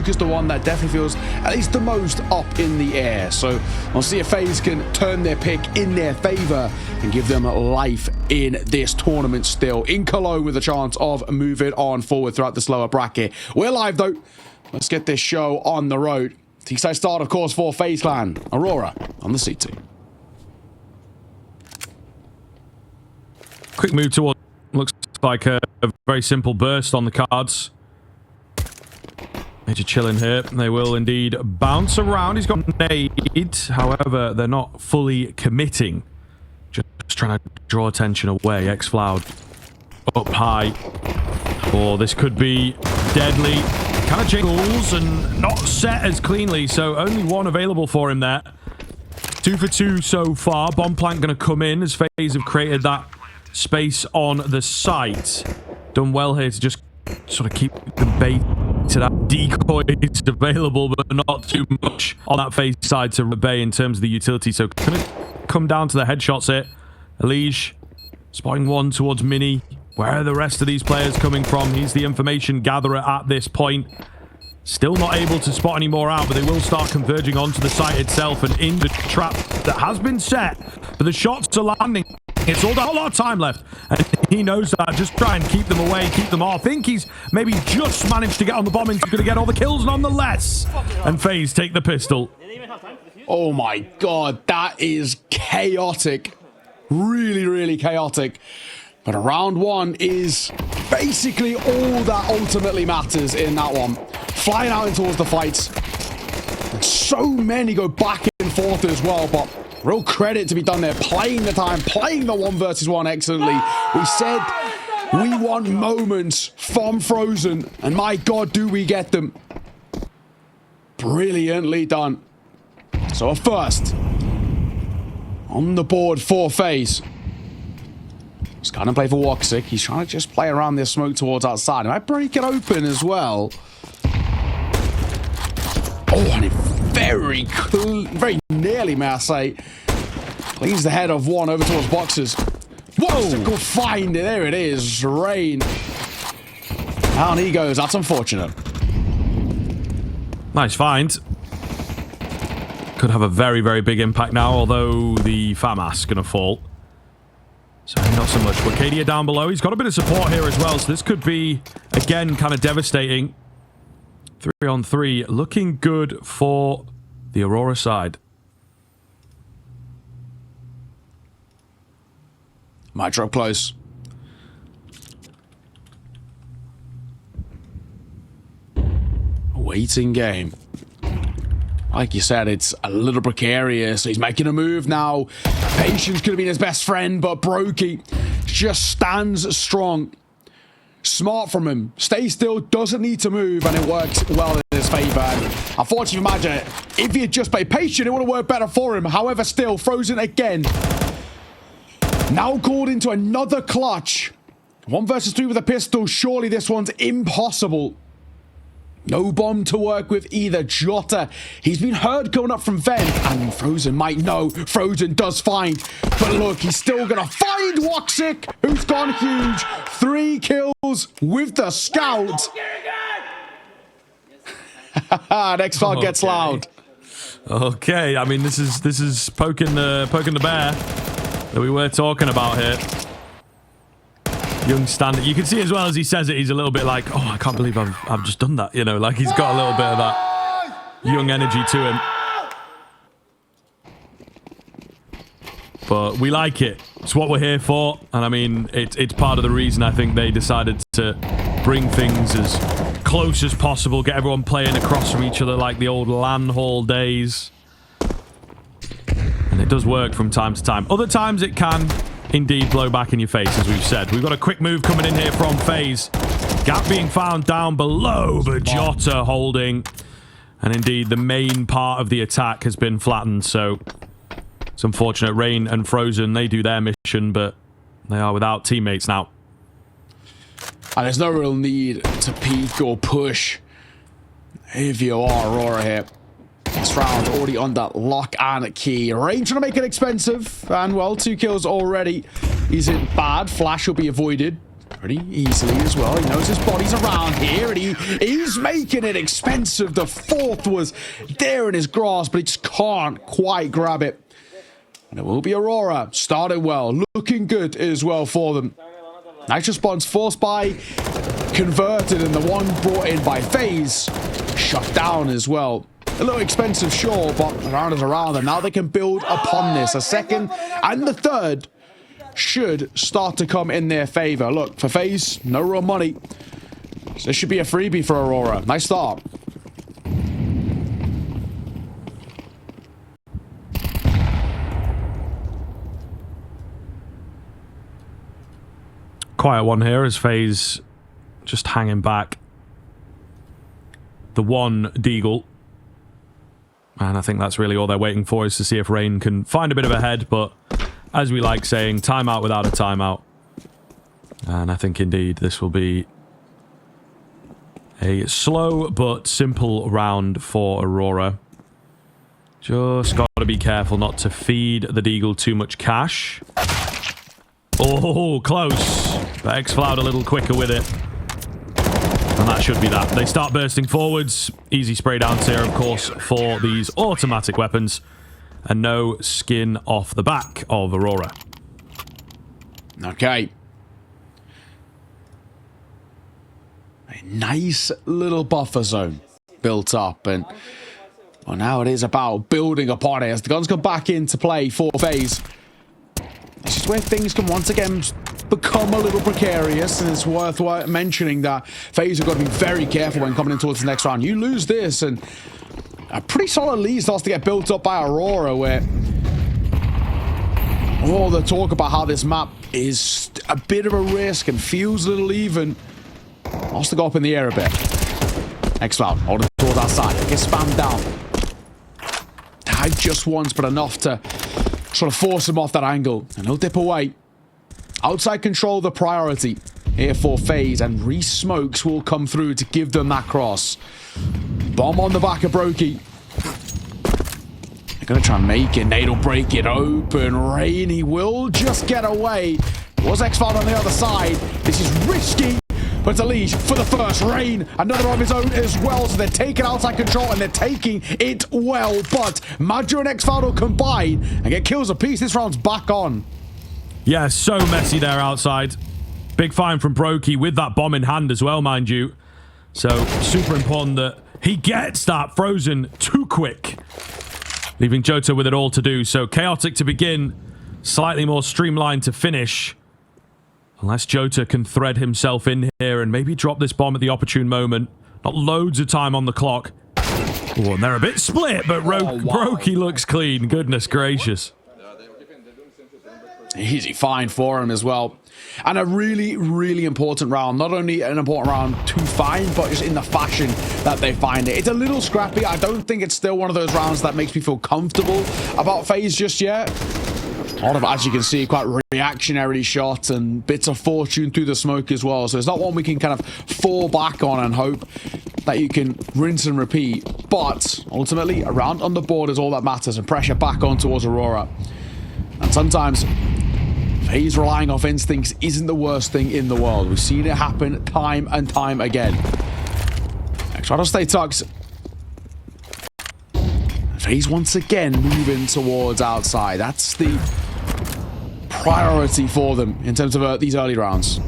is the one that definitely feels at least the most up in the air. So we'll see if FaZe can turn their pick in their favor and give them life in this tournament still. In Cologne with a chance of moving on forward throughout this lower bracket. We're live though. Let's get this show on the road. T-side start, of course, for FaZe Clan. Aurora on the CT. Quick move toward, looks like a very simple burst on the cards. Major chilling here. They will indeed bounce around. He's got nade. However, they're not fully committing. Just trying to draw attention away. X-Floud up high. Oh, this could be deadly. Kind of jiggles and not set as cleanly, so only one available for him there. 2 for 2 so far. Bomb plant going to come in as FaZe have created that space on the site. Done well here to just sort of keep the bait to that decoy. It's available, but not too much on that FaZe side to obey in terms of the utility. So going to come down to the headshots here. Elige spotting one towards Mini. Where are the rest of these players coming from? He's the information gatherer at this point. Still not able to spot any more out, but they will start converging onto the site itself and in the trap that has been set. But the shots are landing. It's all a lot of time left, and he knows that. Just try and keep them away, keep them off. I think he's maybe just managed to get on the bomb and he's going to get all the kills nonetheless. And FaZe take the pistol. Oh my god, that is chaotic. Really, really chaotic. But round one is basically all that ultimately matters in that one. Flying out in towards the fights. And so many go back and forth as well, but real credit to be done there. Playing the time, playing the 1 versus 1 excellently. We said we want moments from Frozen, and my god, do we get them. Brilliantly done. So a first on the board for FaZe. He's going to play for Woxic. He's trying to just play around this smoke towards outside. And I break it open as well. Oh, and it very nearly, may I say, cleans the head of one over towards boxes. Woxic will find it. There it is. Rain. Down he goes. That's unfortunate. Nice find. Could have a very, very big impact now, although the FAMAS going to fall. So not so much. Wakadia down below. He's got a bit of support here as well, so this could be, again, kind of devastating. 3 on 3. Looking good for the Aurora side. Might drop close. Waiting game. Like you said, it's a little precarious. He's making a move now. Patience could have been his best friend, but Brokey just stands strong. Smart from him. Stay still, doesn't need to move, and it works well in his favor. And unfortunately, imagine it. If he had just played patient, it would have worked better for him. However, still, Frozen again. Now called into another clutch. 1 versus 3 with a pistol. Surely this one's impossible. No bomb to work with either. Jota, he's been heard going up from vent, and Frozen might know. Frozen does find, but look, he's still gonna find Woxic, who's gone huge. 3 kills with the scout. Next part gets loud. Okay, I mean this is poking the bear that we were talking about here. Young standard. You can see as well as he says it, he's a little bit like, oh, I can't believe I've just done that. You know, like he's got a little bit of that young energy to him. But we like it. It's what we're here for. And I mean, it's part of the reason I think they decided to bring things as close as possible, get everyone playing across from each other like the old LAN hall days. And it does work from time to time. Other times it can indeed blow back in your face, as we've said. We've got a quick move coming in here from FaZe. Gap being found down below, but Jota holding. And indeed, the main part of the attack has been flattened, so it's unfortunate. Rain and Frozen, they do their mission, but they are without teammates now. And there's no real need to peek or push if you are Aurora here. This round already on that lock and key. Rain trying to make it expensive. And well, 2 kills already isn't bad. Flash will be avoided. pretty easily as well. He knows his body's around here, and he's making it expensive. The fourth was there in his grasp, but he just can't quite grab it. And it will be Aurora. Started well, looking good as well for them. Nice response, forced by, converted, and the one brought in by FaZe shut down as well. A little expensive, sure, but the round is around, and now they can build upon this. A second and the third should start to come in their favor. Look, for FaZe, no real money. So this should be a freebie for Aurora. Nice start. Quiet one here as FaZe just hanging back. The one Deagle. And I think that's really all they're waiting for, is to see if Rain can find a bit of a head. But as we like saying, timeout without a timeout. And I think indeed this will be a slow but simple round for Aurora. Just got to be careful not to feed the Deagle too much cash. Oh, close. But xFloud a little quicker with it. And that should be that. They start bursting forwards. Easy spray downs here, of course, for these automatic weapons. And no skin off the back of Aurora. Okay. A nice little buffer zone built up. And well, now it is about building upon it as the guns come back into play for FaZe. This is where things can once again become a little precarious, and it's worth mentioning that FaZe have got to be very careful when coming in towards the next round. You lose this, and a pretty solid lead starts to get built up by Aurora, where all the talk about how this map is a bit of a risk and feels a little even wants to go up in the air a bit. xFloud holding towards our side. It gets spammed down. Died just once, but enough to sort of force him off that angle, and he'll dip away. Outside control the priority here for FaZe, and Reese Smokes will come through to give them that cross. Bomb on the back of Brokey. They're going to try and make it. Nate will break it open. Rain, he will just get away. Was xFloud on the other side. This is risky, but it's a lead for the first. Rain, another of his own as well, so they're taking outside control, and they're taking it well. But Madjo and xFloud will combine and get kills apiece. This round's back on. Yeah, so messy there outside. Big find from Brokey with that bomb in hand as well, mind you. So, super important that he gets that frozen too quick, leaving Jota with it all to do. So, chaotic to begin, slightly more streamlined to finish. Unless Jota can thread himself in here and maybe drop this bomb at the opportune moment. Not loads of time on the clock. Oh, and they're a bit split, but Brokey looks clean. Goodness gracious. Easy find for him as well. And a really, really important round. Not only an important round to find, but just in the fashion that they find it. It's a little scrappy. I don't think it's still one of those rounds that makes me feel comfortable about FaZe just yet. A lot of, as you can see, quite reactionary shots and bits of fortune through the smoke as well. So it's not one we can kind of fall back on and hope that you can rinse and repeat. But ultimately, a round on the board is all that matters, and pressure back on towards Aurora. And sometimes FaZe relying off instincts isn't the worst thing in the world. We've seen it happen time and time again. Try to stay tucked. FaZe once again moving towards outside. That's the priority for them in terms of these early rounds.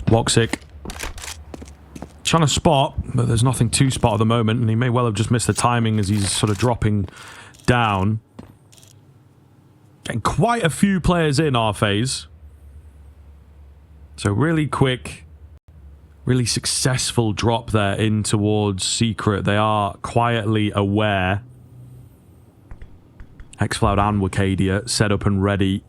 Woxic trying to spot, but there's nothing to spot at the moment, and he may well have just missed the timing as he's sort of dropping down. Getting quite a few players in our FaZe. So really quick, really successful drop there in towards Secret. They are quietly aware. xFloud and Wakadia set up and ready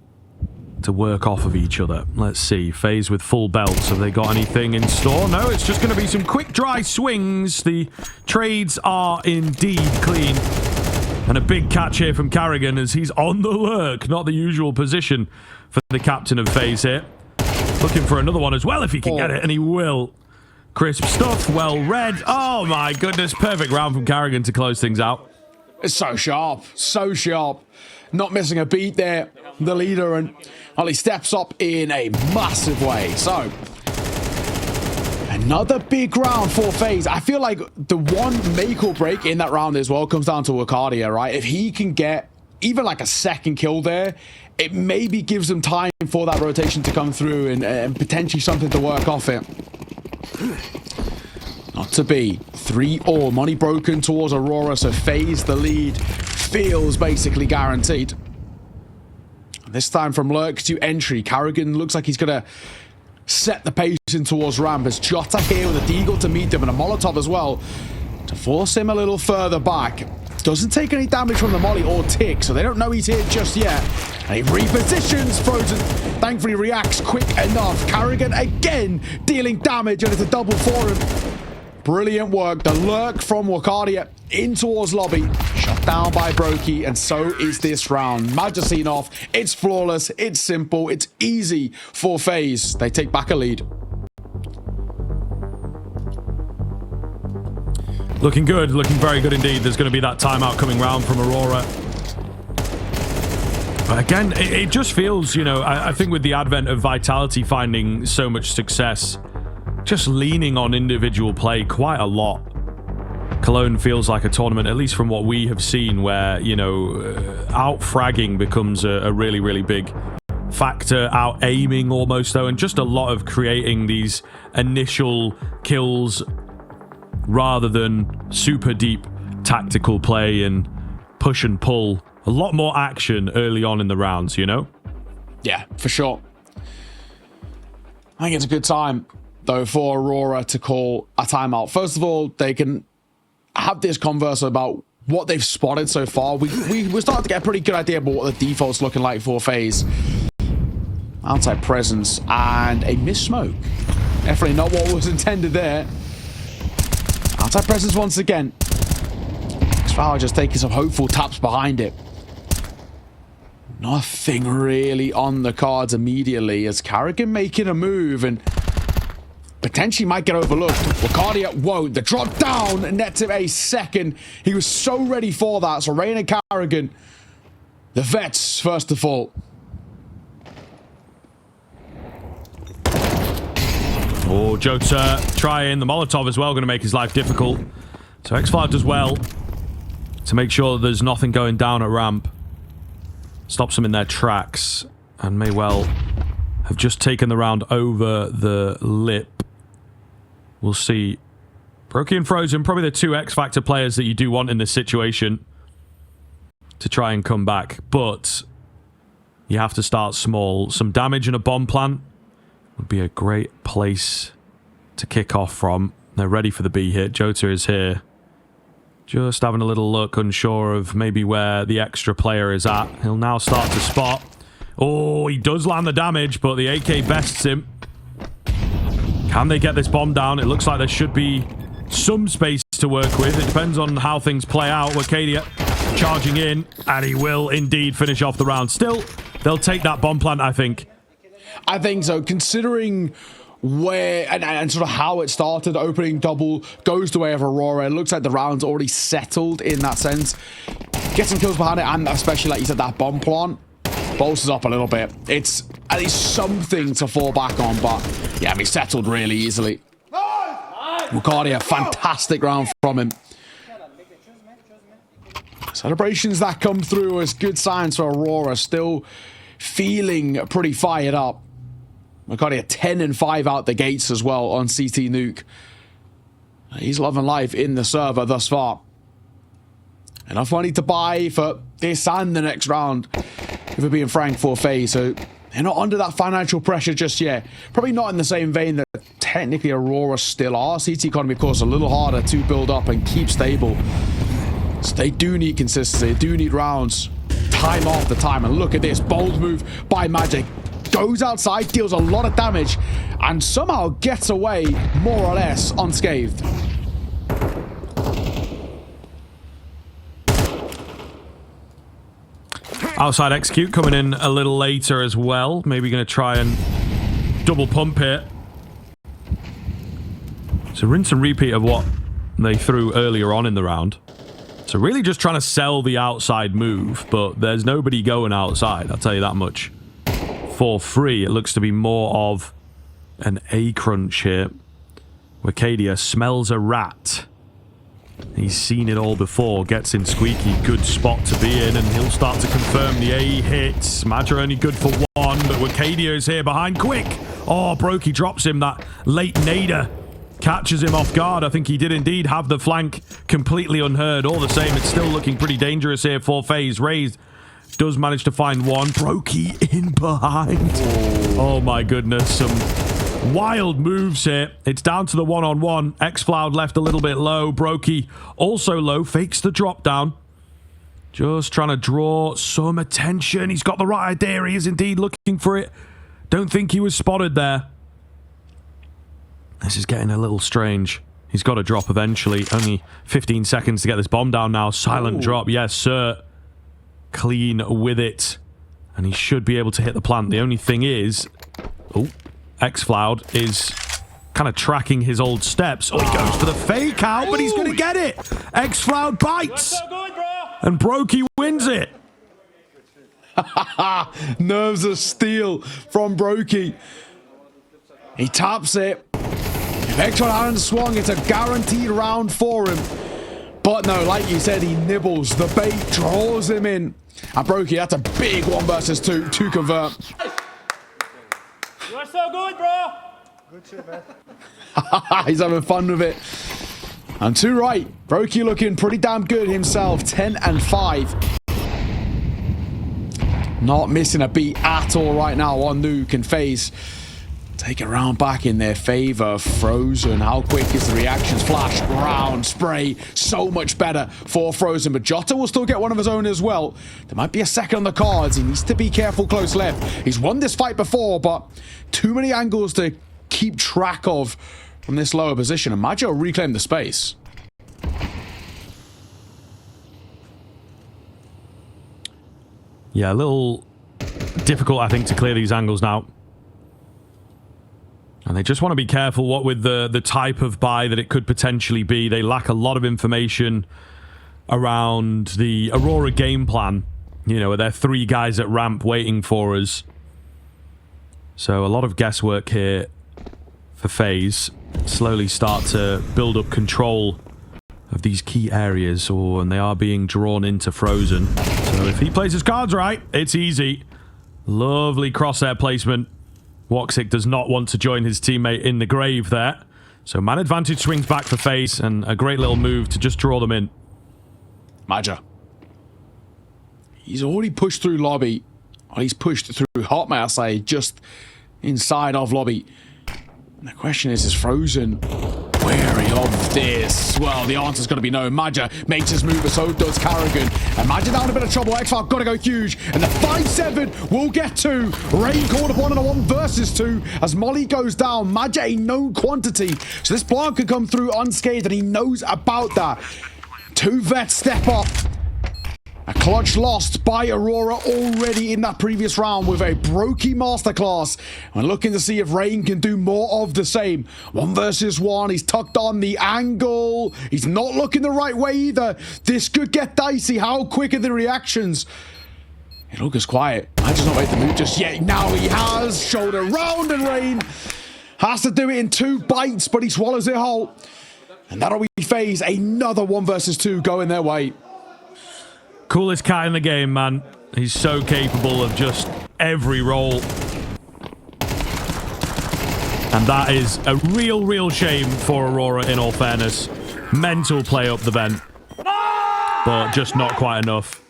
to work off of each other. Let's see. FaZe with full belts. Have they got anything in store? No, it's just going to be some quick, dry swings. The trades are indeed clean. And a big catch here from Carrigan as he's on the lurk. Not the usual position for the captain of FaZe here. Looking for another one as well if he can get it, and he will. Crisp stuff, well read. Oh my goodness, perfect round from Carrigan to close things out. It's so sharp. So sharp. Not missing a beat there. The leader, and well, he steps up in a massive way. So, another big round for FaZe. I feel like the one make or break in that round as well comes down to Arcadia, right? If he can get even like a second kill there, it maybe gives them time for that rotation to come through and potentially something to work off it. Not to be. 3-all. Money broken towards Aurora, so FaZe, the lead, feels basically guaranteed. This time from lurk to entry. Carrigan looks like he's going to set the pace in towards ramp. As Jota here with a deagle to meet him and a Molotov as well to force him a little further back. Doesn't take any damage from the molly or tick, so they don't know he's here just yet. And he repositions. Frozen thankfully reacts quick enough. Carrigan again dealing damage, and it's a double for him. Brilliant work. The lurk from Arcadia in towards lobby. Shut down by Brokey, and so is this round. Magazine off. It's flawless. It's simple. It's easy for FaZe. They take back a lead. Looking good, looking very good indeed. There's going to be that timeout coming round from Aurora. But again, it just feels, you know, I think with the advent of Vitality finding so much success, just leaning on individual play quite a lot. Cologne feels like a tournament, at least from what we have seen, where, you know, out-fragging becomes a really, really big factor, out-aiming almost, though, and just a lot of creating these initial kills rather than super deep tactical play and push and pull. A lot more action early on in the rounds, you know? Yeah, for sure. I think it's a good time, though, for Aurora to call a timeout. First of all, they can have this converse about what they've spotted so far. We're starting to get a pretty good idea about what the default's looking like for FaZe. Outside presence and a missed smoke. Definitely not what was intended there. Outside presence once again. xFlower just taking some hopeful taps behind it. Nothing really on the cards immediately as Carrigan making a move and potentially might get overlooked. Arcadia won't. The drop down nets him a second. He was so ready for that. So Rain and Carrigan, the vets first to fall. Oh, Jota trying the Molotov as well, going to make his life difficult. So xFlower does well to make sure that there's nothing going down at ramp. Stops them in their tracks and may well have just taken the round over the lip. We'll see. Brokey and Frozen, probably the two X-Factor players that you do want in this situation to try and come back. But you have to start small. Some damage and a bomb plant would be a great place to kick off from. They're ready for the B hit. Jota is here. Just having a little look, unsure of maybe where the extra player is at. He'll now start to spot. Oh, he does land the damage, but the AK bests him. Can they get this bomb down? It looks like there should be some space to work with. It depends on how things play out. Arcadia charging in, and he will indeed finish off the round. Still, they'll take that bomb plant, I think. I think so, considering where and sort of how it started. Opening double goes the way of Aurora. It looks like the round's already settled in that sense. Get some kills behind it, and especially, like you said, that bomb plant bolsters up a little bit. It's at least something to fall back on, but yeah, I mean, settled really easily. Arcadia, fantastic round from him. Celebrations that come through as good signs for Aurora, still feeling pretty fired up. Arcadia 10-5 out the gates as well on CT Nuke. He's loving life in the server thus far. Enough money to buy for this and the next round, if we're being frank, for FaZe. So they're not under that financial pressure just yet. Probably not in the same vein that technically Aurora still are. CT economy, of course, a little harder to build up and keep stable. So they do need consistency. They do need rounds time after time. And look at this bold move by Magic. Goes outside, deals a lot of damage, and somehow gets away more or less unscathed. Outside execute coming in a little later as well. Maybe going to try and double pump here. So rinse and repeat of what they threw earlier on in the round. So really just trying to sell the outside move, but there's nobody going outside, I'll tell you that much. For free, it looks to be more of an A crunch here. Wicadia smells a rat. He's seen it all before, gets in squeaky, good spot to be in, and he'll start to confirm the A hits. Madra only good for one, but Wicadia is here behind, quick! Oh, Brokey drops him, that late nader. Catches him off guard. I think he did indeed have the flank completely unheard. All the same, it's still looking pretty dangerous here for FaZe. Raised does manage to find one. Brokey in behind. Oh my goodness, some wild moves here. It's down to the one-on-one. Xfloud left a little bit low. Brokey also low. Fakes the drop down. Just trying to draw some attention. He's got the right idea. He is indeed looking for it. Don't think he was spotted there. This is getting a little strange. He's got to drop eventually. Only 15 seconds to get this bomb down now. Silent drop. Yes, sir. Clean with it. And he should be able to hit the plant. The only thing is... Oh, Xfloud is kind of tracking his old steps. Oh, he goes for the fake out, but he's going to get it. Xfloud bites. And Brokey wins it. Nerves of steel from Brokey. He taps it. If Xfloud hadn't swung, it's a guaranteed round for him. But no, like you said, he nibbles. The bait draws him in. And Brokey, that's a big 1 versus 2 to convert. You are so good, bro. Good shit, man. He's having fun with it. And too right. Brokey looking pretty damn good himself. 10 and 5. Not missing a beat at all right now on Nuke and FaZe. Take a round back in their favor. Frozen. How quick is the reactions? Flash, round, spray. So much better for Frozen. But Jota will still get one of his own as well. There might be a second on the cards. He needs to be careful close left. He's won this fight before, but too many angles to keep track of from this lower position. And Maggio will reclaim the space. Yeah, a little difficult, I think, to clear these angles now. And they just want to be careful what with the type of buy that it could potentially be. They lack a lot of information around the Aurora game plan. You know, there are 3 guys at ramp waiting for us. So a lot of guesswork here for FaZe. Slowly start to build up control of these key areas. Oh, and they are being drawn into Frozen. So if he plays his cards right, it's easy. Lovely crosshair placement. Woxic does not want to join his teammate in the grave there. So man advantage swings back for FaZe, and a great little move to just draw them in. Maja. He's already pushed through lobby. Or he's pushed through hot, may I say, just inside of lobby. And the question is Frozen wary of this? Well, the answer's going to be no. Maja makes his move, but so does Carrigan. And Maja down a bit of trouble. Xfloud got to go huge. And the 5-7 will get 2. Rain called upon on a 1 versus 2 as Molly goes down. Maja a known quantity. So this plant could come through unscathed, and he knows about that. 2 vets step up. A clutch lost by Aurora already in that previous round with a Brokey masterclass. And looking to see if Rain can do more of the same. 1 versus 1. He's tucked on the angle. He's not looking the right way either. This could get dicey. How quick are the reactions? It all goes quiet. I just not made the move just yet. Now he has. Shoulder round, and Rain has to do it in 2 bites, but he swallows it whole. And that'll be FaZe. Another 1 versus 2 going their way. Coolest cat in the game, man. He's so capable of just every role. And that is a real shame for Aurora, in all fairness. Mental play up the vent. But just not quite enough.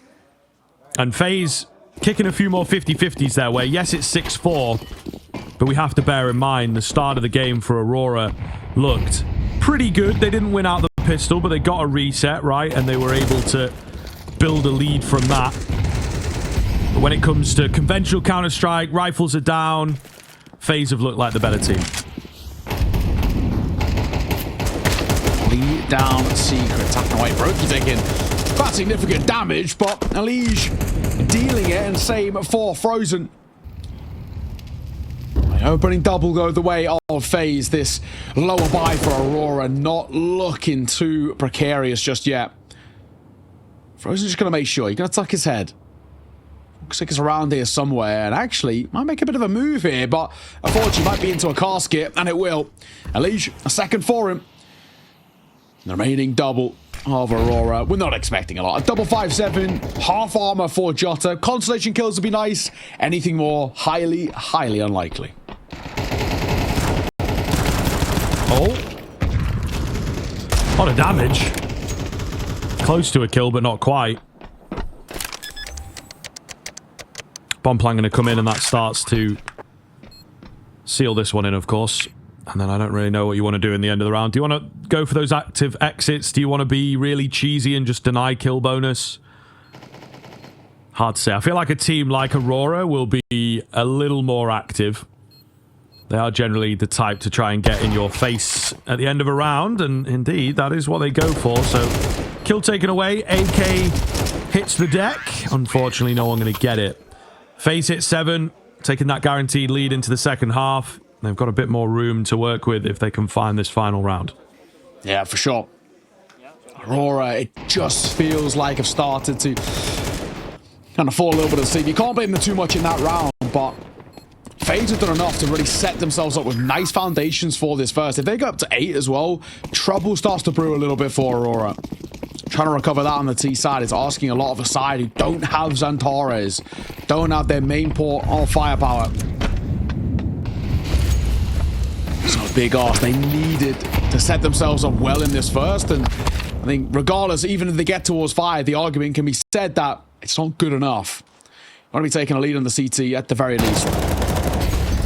And FaZe kicking a few more 50-50s their way. Yes, it's 6-4. But we have to bear in mind the start of the game for Aurora looked pretty good. They didn't win out the pistol, but they got a reset, right? And they were able to build a lead from that. But when it comes to conventional Counter-Strike, rifles are down. FaZe have looked like the better team. Lead down secret, attacking away. Brokey taking quite significant damage, but Elige dealing it, and same for Frozen. Opening double go the way of FaZe. This lower buy for Aurora not looking too precarious just yet. Frozen's just going to make sure. He's going to tuck his head. Looks like it's around here somewhere, and actually might make a bit of a move here, but unfortunately might be into a casket, and it will. At least a second for him. The remaining double of Aurora. We're not expecting a lot. A double 5-7, half armor for Jota. Constellation kills would be nice. Anything more, highly, highly unlikely. Oh. A lot of damage. Close to a kill, but not quite. Bomb plan going to come in, and that starts to seal this one in, of course. And then I don't really know what you want to do in the end of the round. Do you want to go for those active exits? Do you want to be really cheesy and just deny kill bonus? Hard to say. I feel like a team like Aurora will be a little more active. They are generally the type to try and get in your face at the end of a round, and indeed, that is what they go for. So, kill taken away. AK hits the deck. Unfortunately, no one going to get it. FaZe hit 7, taking that guaranteed lead into the second half. They've got a bit more room to work with if they can find this final round. Yeah, for sure. Aurora, it just feels like have started to kind of fall a little bit asleep. You can't blame them too much in that round, but FaZe have done enough to really set themselves up with nice foundations for this first. If they go up to 8 as well, trouble starts to brew a little bit for Aurora. Trying to recover that on the T side is asking a lot of a side who don't have Xantares, don't have their main port or firepower. So big ask. They needed to set themselves up well in this first, and I think regardless, even if they get towards 5, the argument can be said that it's not good enough. Want to be taking a lead on the CT at the very least.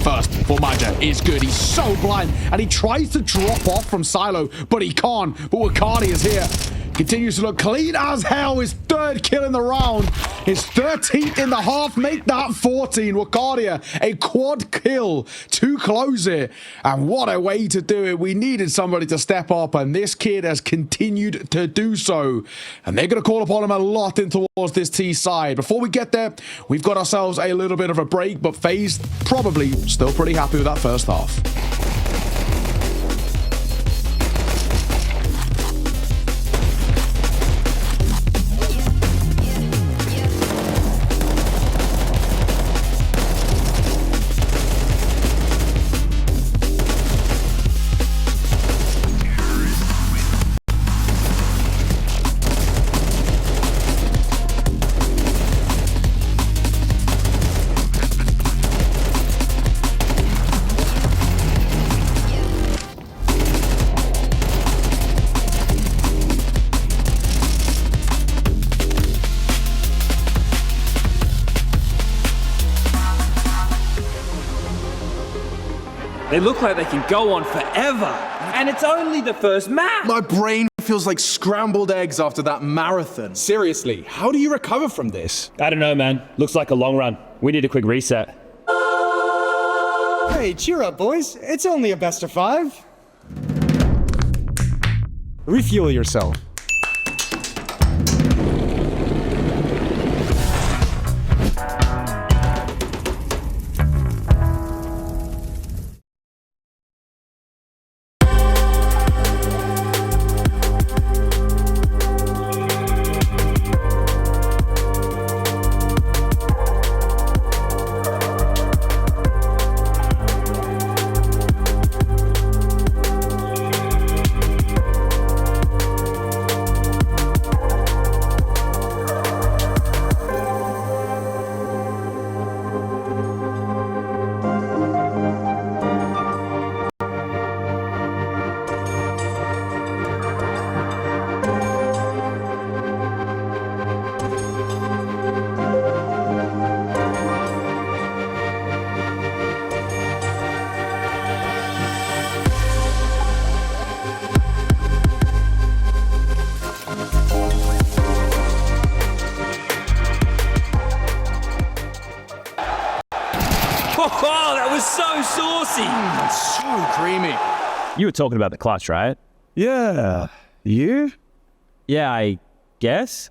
First, Formaja is good. He's so blind, and he tries to drop off from Silo, but he can't. But Wakani is here. Continues to look clean as hell. His 3rd kill in the round. His 13th in the half. Make that 14. Wakardia, a quad kill to close it. And what a way to do it. We needed somebody to step up, and this kid has continued to do so. And they're going to call upon him a lot in towards this T side. Before we get there, we've got ourselves a little bit of a break, but FaZe probably still pretty happy with that first half. They look like they can go on forever. And it's only the first map. My brain feels like scrambled eggs after that marathon. Seriously, how do you recover from this? I don't know, man. Looks like a long run. We need a quick reset. Hey, cheer up, boys. It's only a best of 5. Refuel yourself. Oh, that was so saucy. So creamy. You were talking about the clutch, right? Yeah. You? Yeah, I guess.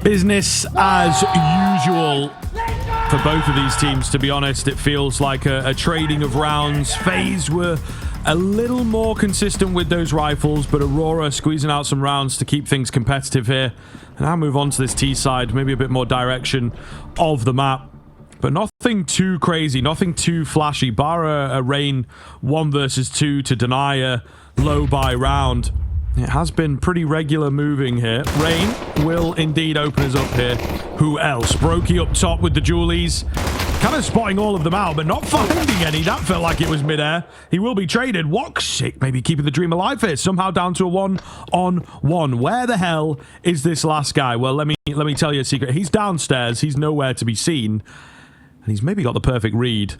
Business as usual for both of these teams, to be honest. It feels like a trading of rounds. FaZe were a little more consistent with those rifles, but Aurora squeezing out some rounds to keep things competitive here. And I'll move on to this T side, maybe a bit more direction of the map. But nothing too crazy, nothing too flashy. Bar a Rain 1 versus 2 to deny a low buy round. It has been pretty regular moving here. Rain will indeed open us up here. Who else? Brokey up top with the Julies. Kind of spotting all of them out, but not finding any. That felt like it was midair. He will be traded. Woxic maybe keeping the dream alive here. Somehow down to a 1-on-1. Where the hell is this last guy? Well, let me tell you a secret. He's downstairs. He's nowhere to be seen. And he's maybe got the perfect read.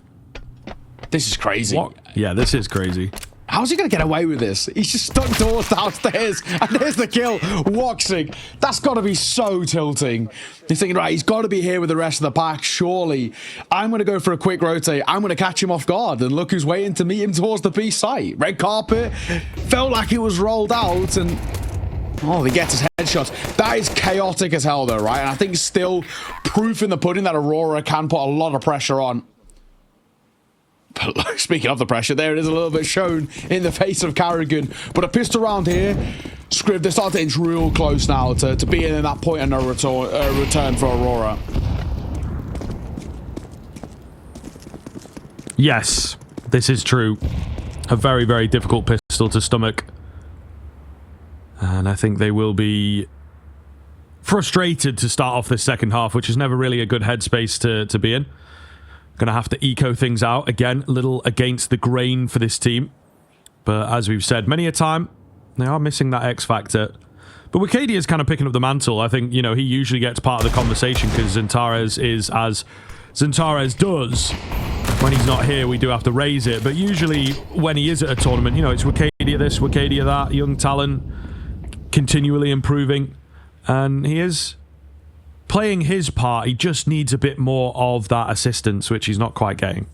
This is crazy. What? Yeah, this is crazy. How's he going to get away with this? He's just stuck doors downstairs, and there's the kill. Woxic. That's got to be so tilting. He's thinking, right, he's got to be here with the rest of the pack, surely. I'm going to go for a quick rotate. I'm going to catch him off guard, and look who's waiting to meet him towards the B site. Red carpet. Felt like it was rolled out, and... oh, he gets his headshot. That is chaotic as hell, though, right? And I think still proof in the pudding that Aurora can put a lot of pressure on. But speaking of the pressure, there it is a little bit shown in the face of Carrigan. But a pistol round here. Scrib, they're starting to inch real close now to being in that point of no return for Aurora. Yes, this is true. A very, very difficult pistol to stomach. And I think they will be frustrated to start off this second half, which is never really a good headspace to be in. Going to have to eco things out. Again, a little against the grain for this team. But as we've said many a time, they are missing that X factor. But Wicadia is kind of picking up the mantle. I think, you know, he usually gets part of the conversation because Xantares is as Xantares does. When he's not here, we do have to raise it. But usually when he is at a tournament, you know, it's Wicadia this, Wicadia that, young talent, continually improving. And he is playing his part. He just needs a bit more of that assistance, which he's not quite getting.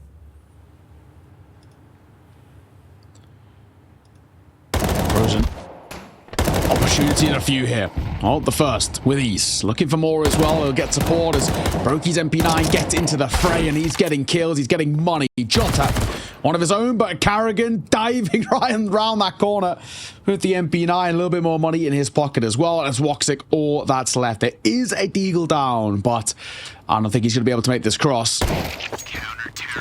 Frozen. Opportunity in a few here. Oh, the first with ease. Looking for more as well. He'll get support as Brokey's MP9 gets into the fray and he's getting kills. He's getting money. Jota, one of his own, but Carrigan diving right around that corner with the MP9. A little bit more money in his pocket as well. As Woxic, all that's left. There is a deagle down, but I don't think he's going to be able to make this cross.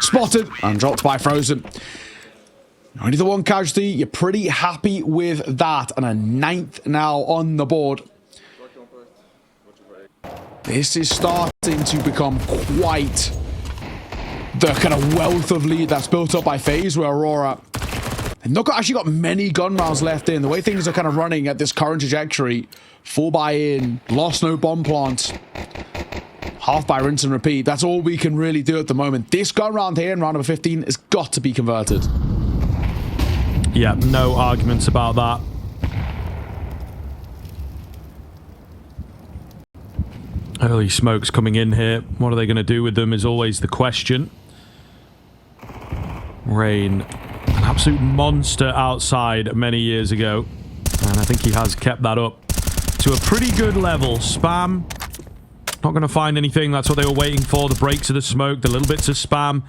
Spotted and dropped by Frozen. Only the one casualty. You're pretty happy with that. And a 9th now on the board. This is starting to become quite the kind of wealth of lead that's built up by FaZe, where Aurora have not actually got many gun rounds left in. The way things are kind of running at this current trajectory, full buy-in, lost no bomb plant, half by rinse and repeat. That's all we can really do at the moment. This gun round here in round number 15 has got to be converted. Yeah, no arguments about that. Early smokes coming in here. What are they going to do with them is always the question. Rain, an absolute monster outside many years ago. And I think he has kept that up to a pretty good level. Spam. Not going to find anything. That's what they were waiting for. The breaks of the smoke, the little bits of spam.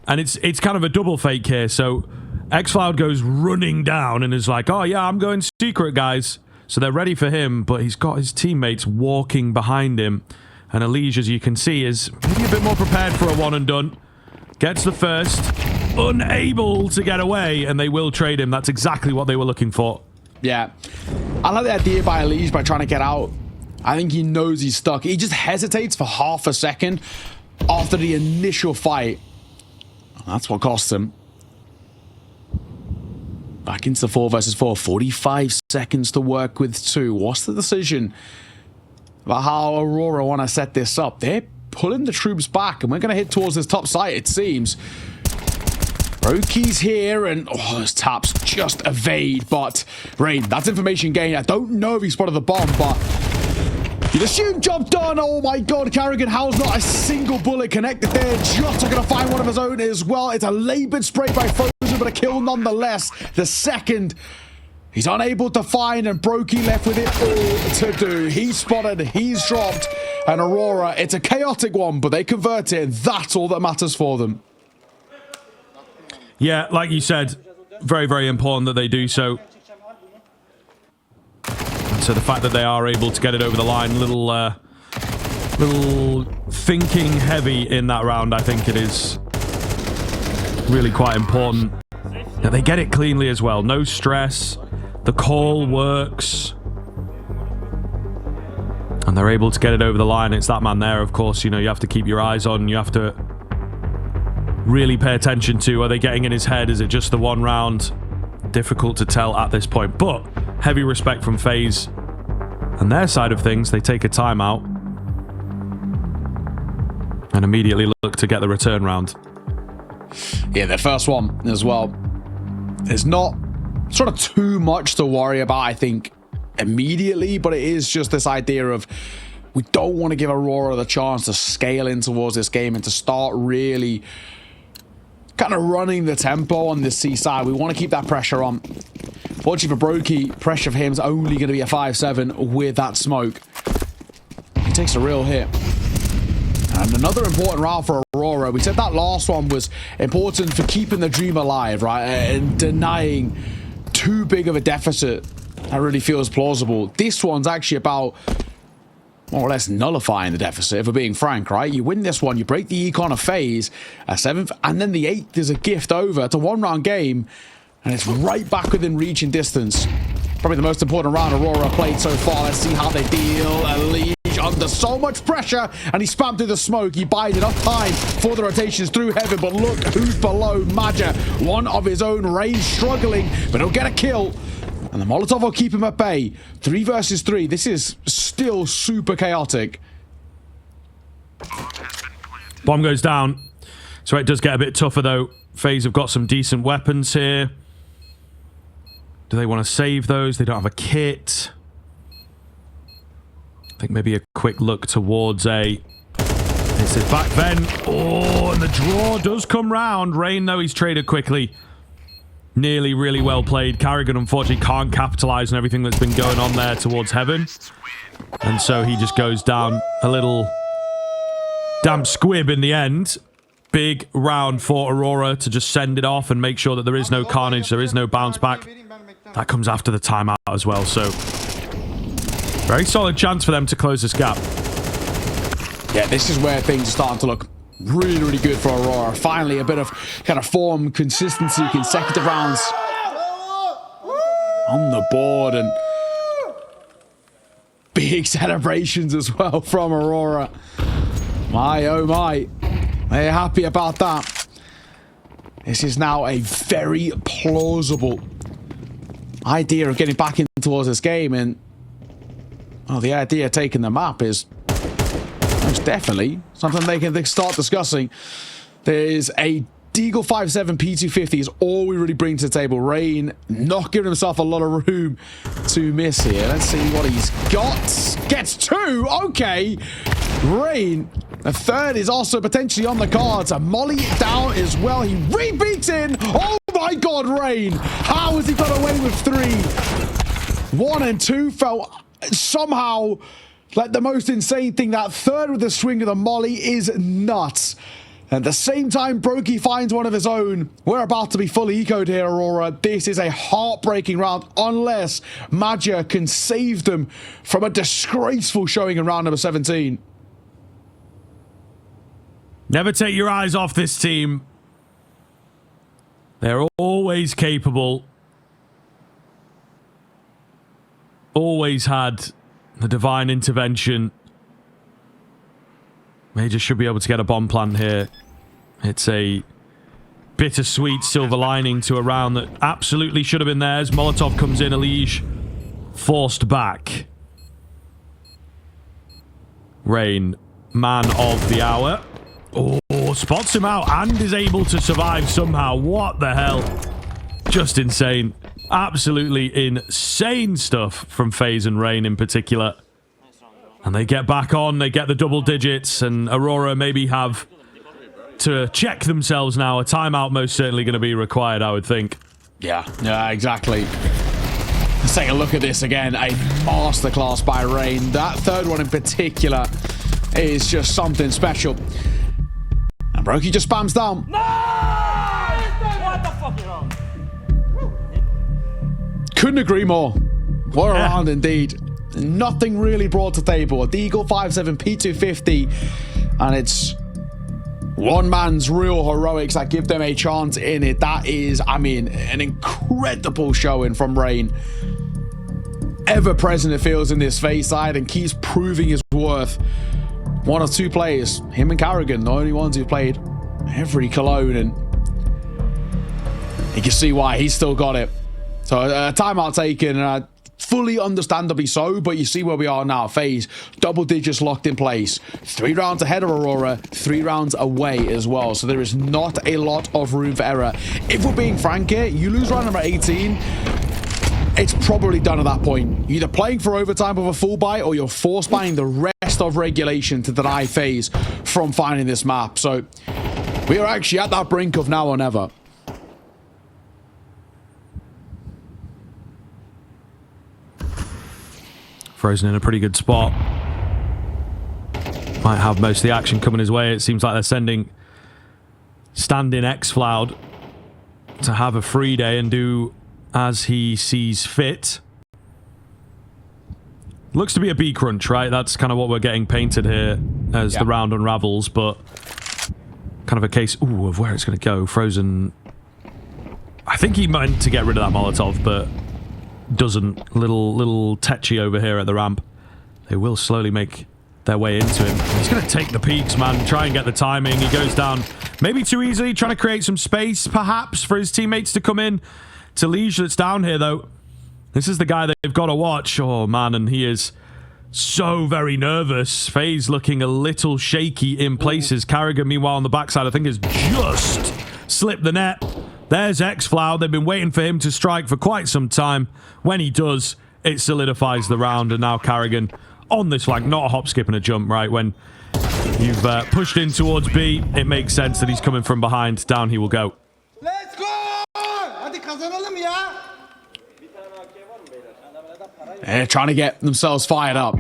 And it's kind of a double fake here. So xCloud goes running down and is like, oh yeah, I'm going secret, guys. So they're ready for him, but he's got his teammates walking behind him. And Elige, as you can see, is maybe a bit more prepared for a one and done. Gets the first, unable to get away, and they will trade him. That's exactly what they were looking for. Yeah. I like the idea by Elige by trying to get out. I think he knows he's stuck. He just hesitates for half a second after the initial fight. That's what cost him. Back into the 4 versus 4. 45 seconds to work with 2. What's the decision about how Aurora want to set this up? They're pulling the troops back, and we're going to hit towards this top site, it seems. Brokey's here, and those taps just evade, but Rain, that's information gain. I don't know if he spotted the bomb, but you'd assume job done. Oh my god, Carrigan, how's not a single bullet connected there? Just going to find one of his own as well. It's a labored spray by Frozen, but a kill nonetheless. The second He's unable to find, and Brokey left with it all to do. He's spotted, he's dropped, and Aurora, it's a chaotic one, but they convert it, and that's all that matters for them. Yeah, like you said, very, very important that they do so. And so the fact that they are able to get it over the line, little thinking heavy in that round, I think it is really quite important that they get it cleanly as well. No stress. The call works. And they're able to get it over the line. It's that man there, of course. You know, you have to keep your eyes on. You have to really pay attention to, are they getting in his head? Is it just the one round? Difficult to tell at this point. But heavy respect from FaZe. And their side of things, they take a timeout. And immediately look to get the return round. Yeah, their first one as well. There's not sort of too much to worry about, I think, immediately, but it is just this idea of we don't want to give Aurora the chance to scale in towards this game and to start really kind of running the tempo on this C side. We want to keep that pressure on. Fortunately for Brokey, pressure for him is only going to be a 5-7 with that smoke. He takes a real hit. And another important round for Aurora. We said that last one was important for keeping the dream alive, right? And denying too big of a deficit that really feels plausible. This one's actually about more or less nullifying the deficit, if we're being frank, right? You win this one, you break the econ of FaZe, a 7th, and then the 8th is a gift over. It's a one-round game, and it's right back within reach and distance. Probably the most important round Aurora played so far. Let's see how they deal. Unleash under so much pressure, and he spammed through the smoke. He bided enough time for the rotations through heaven, but look who's below. Maja, one of his own. Rain struggling, but he'll get a kill. And the Molotov will keep him at bay. 3 versus 3. This is still super chaotic. Bomb goes down. So it does get a bit tougher, though. FaZe have got some decent weapons here. Do they want to save those? They don't have a kit. I think maybe a quick look towards A. This is back then. Oh, and the draw does come round. Rain, though, he's traded quickly. Nearly really well played. Carrigan, unfortunately, can't capitalize on everything that's been going on there towards heaven. And so he just goes down a little damp squib in the end. Big round for Aurora to just send it off and make sure that there is no carnage, there is no bounce back. That comes after the timeout as well, so very solid chance for them to close this gap. Yeah, this is where things are starting to look really, really good for Aurora. Finally, a bit of kind of form, consistency, consecutive rounds on the board, and big celebrations as well from Aurora. My, oh my. They're happy about that. This is now a very plausible idea of getting back in towards this game, and well, the idea of taking the map is most definitely something they can start discussing. There's a Deagle 5-7 P250 is all we really bring to the table. Rain not giving himself a lot of room to miss here. Let's see what he's got. Gets 2. Okay. Rain, a 3rd is also potentially on the cards. A Molly down as well. He rebeats in. Oh my God, Rain. How has he got away with 3? 1 and 2 felt somehow like the most insane thing. That 3rd with the swing of the Molly is nuts. At the same time, Brokey finds one of his own. We're about to be fully ecoed here, Aurora. This is a heartbreaking round unless Magia can save them from a disgraceful showing in round number 17. Never take your eyes off this team. They're always capable. Always had the divine intervention. Major should be able to get a bomb plant here. It's a bittersweet silver lining to a round that absolutely should have been theirs. Molotov comes in, Elige forced back. Rain, man of the hour. Oh, spots him out and is able to survive somehow. What the hell? Just insane. Absolutely insane stuff from FaZe and Rain in particular. And they get back on, they get the double digits, and Aurora maybe have to check themselves now. A timeout most certainly going to be required, I would think. Yeah, exactly. Let's take a look at this again. A masterclass by Rain. That third one in particular is just something special. And Brokey just spams down. What the fuck is wrong? Couldn't agree more. What a round indeed. Nothing really brought to table. A Deagle 5.7 P250, and it's one man's real heroics that give them a chance in it. That is, I mean, an incredible showing from Rain. Ever present, it feels, in this FaZe side, and keeps proving his worth. One of two players, him and Carrigan, the only ones who played every Cologne, and you can see why he's still got it. So a timeout taken, fully understandably so, but you see where we are now. FaZe, double digits locked in place. 3 rounds ahead of Aurora, 3 rounds away as well. So there is not a lot of room for error. If we're being frank here, you lose round number 18, it's probably done at that point. You're either playing for overtime with a full buy, or you're force buying the rest of regulation to deny FaZe from finding this map. So we are actually at that brink of now or never. Frozen in a pretty good spot. Might have most of the action coming his way. It seems like they're sending standing xFloud to have a free day and do as he sees fit. Looks to be a B crunch, right? That's kind of what we're getting painted here as the round unravels, but kind of a case of where it's going to go. Frozen, I think he meant to get rid of that Molotov, but doesn't. Little tetchy over here at the ramp. They will slowly make their way into him. He's going to take the peaks, man. Try and get the timing. He goes down maybe too easily, trying to create some space, perhaps, for his teammates to come in. To Liege that's down here, though. This is the guy they've got to watch. Oh, man, and he is so very nervous. FaZe looking a little shaky in places. Carrigan, meanwhile, on the backside, I think has just slipped the net. There's xFloud. They've been waiting for him to strike for quite some time. When he does, it solidifies the round. And now Carrigan on this flank. Not a hop, skip, and a jump, right? When you've pushed in towards B, it makes sense that he's coming from behind. Down he will go. Let's go! Hadi kazanalım ya. They're trying to get themselves fired up.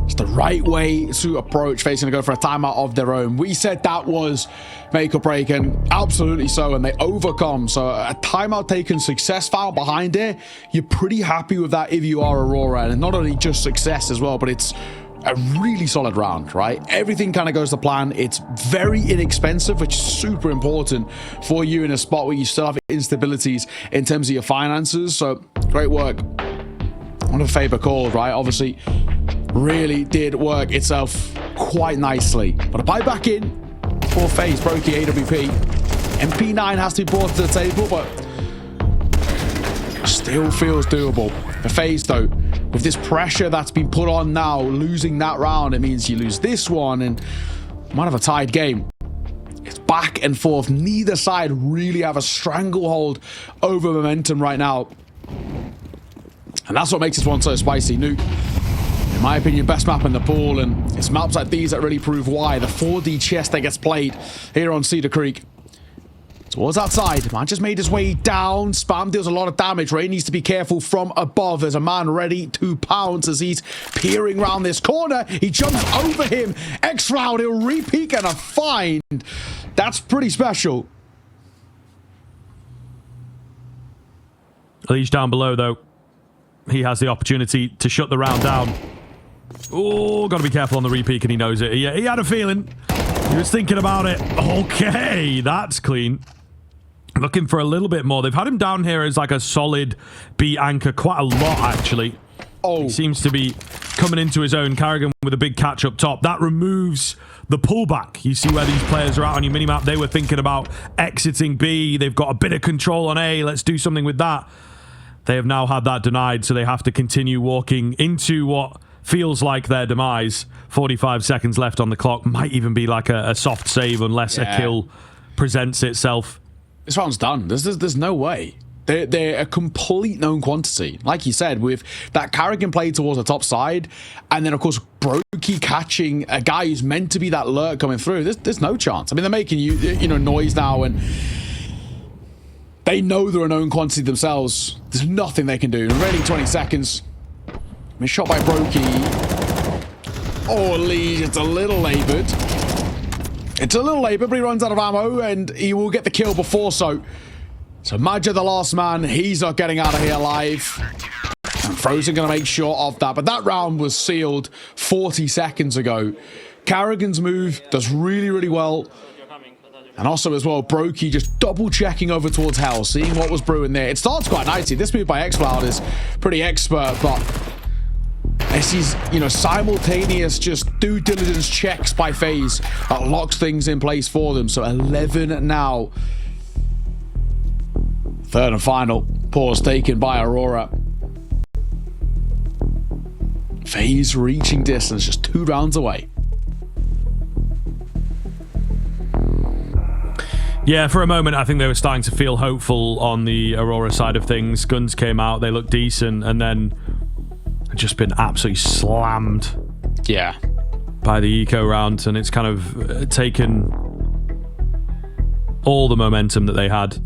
It's the right way to approach. FaZe going to go for a timeout of their own. We said that was make or break, and absolutely so, and they overcome. So a timeout taken, success foul behind it. You're pretty happy with that if you are Aurora, and not only just success as well, but it's a really solid round, right? Everything kind of goes to plan. It's very inexpensive, which is super important for you in a spot where you still have instabilities in terms of your finances. So great work. One of Faber called, right? Obviously, really did work itself quite nicely. But a buy back in for FaZe, Brokey, AWP. MP9 has to be brought to the table, but still feels doable. For FaZe, though, with this pressure that's been put on now, losing that round, it means you lose this one, and might have a tied game. It's back and forth. Neither side really have a stranglehold over momentum right now. And that's what makes this one so spicy. Nuke, in my opinion, best map in the pool, and it's maps like these that really prove why. The 4D chess that gets played here on Cedar Creek. Towards outside, man just made his way down. Spam deals a lot of damage. Ray needs to be careful from above. There's a man ready to pounce as he's peering around this corner. He jumps over him. xFloud, he'll re-peek and a find. That's pretty special. Liege down below, though. He has the opportunity to shut the round down. Oh, got to be careful on the re-peek, and he knows it. He had a feeling. He was thinking about it. Okay, that's clean. Looking for a little bit more. They've had him down here as like a solid B anchor quite a lot, actually. He seems to be coming into his own. Carrigan with a big catch up top. That removes the pullback. You see where these players are at on your minimap. They were thinking about exiting B. They've got a bit of control on A. Let's do something with that. They have now had that denied, so they have to continue walking into what feels like their demise. 45 seconds left on the clock. Might even be like a soft save unless a kill presents itself. This round's done. There's no way. They're a complete known quantity. Like you said, with that Carrigan play towards the top side, and then, of course, Brokey catching a guy who's meant to be that lurk coming through. There's no chance. I mean, they're making you know, noise now, and They know they're a known quantity themselves. There's nothing they can do. Remaining 20 seconds. Missed shot by Brokey. Oh, Lee, it's a little labored. It's a little labored, but he runs out of ammo, and he will get the kill before so. So Madja, the last man, he's not getting out of here alive. And Frozen going to make sure of that. But that round was sealed 40 seconds ago. Carrigan's move does really, really well. And also as well, Brokey just double checking over towards Hell, seeing what was brewing there. It starts quite nicely. This move by xCloud is pretty expert, but this is, you know, simultaneous just due diligence checks by FaZe that locks things in place for them. So 11 now. Third and final. Pause taken by Aurora. FaZe reaching distance, just 2 rounds away. Yeah, for a moment, I think they were starting to feel hopeful on the Aurora side of things. Guns came out, they looked decent, and then just been absolutely slammed. Yeah. By the eco round, and it's kind of taken all the momentum that they had.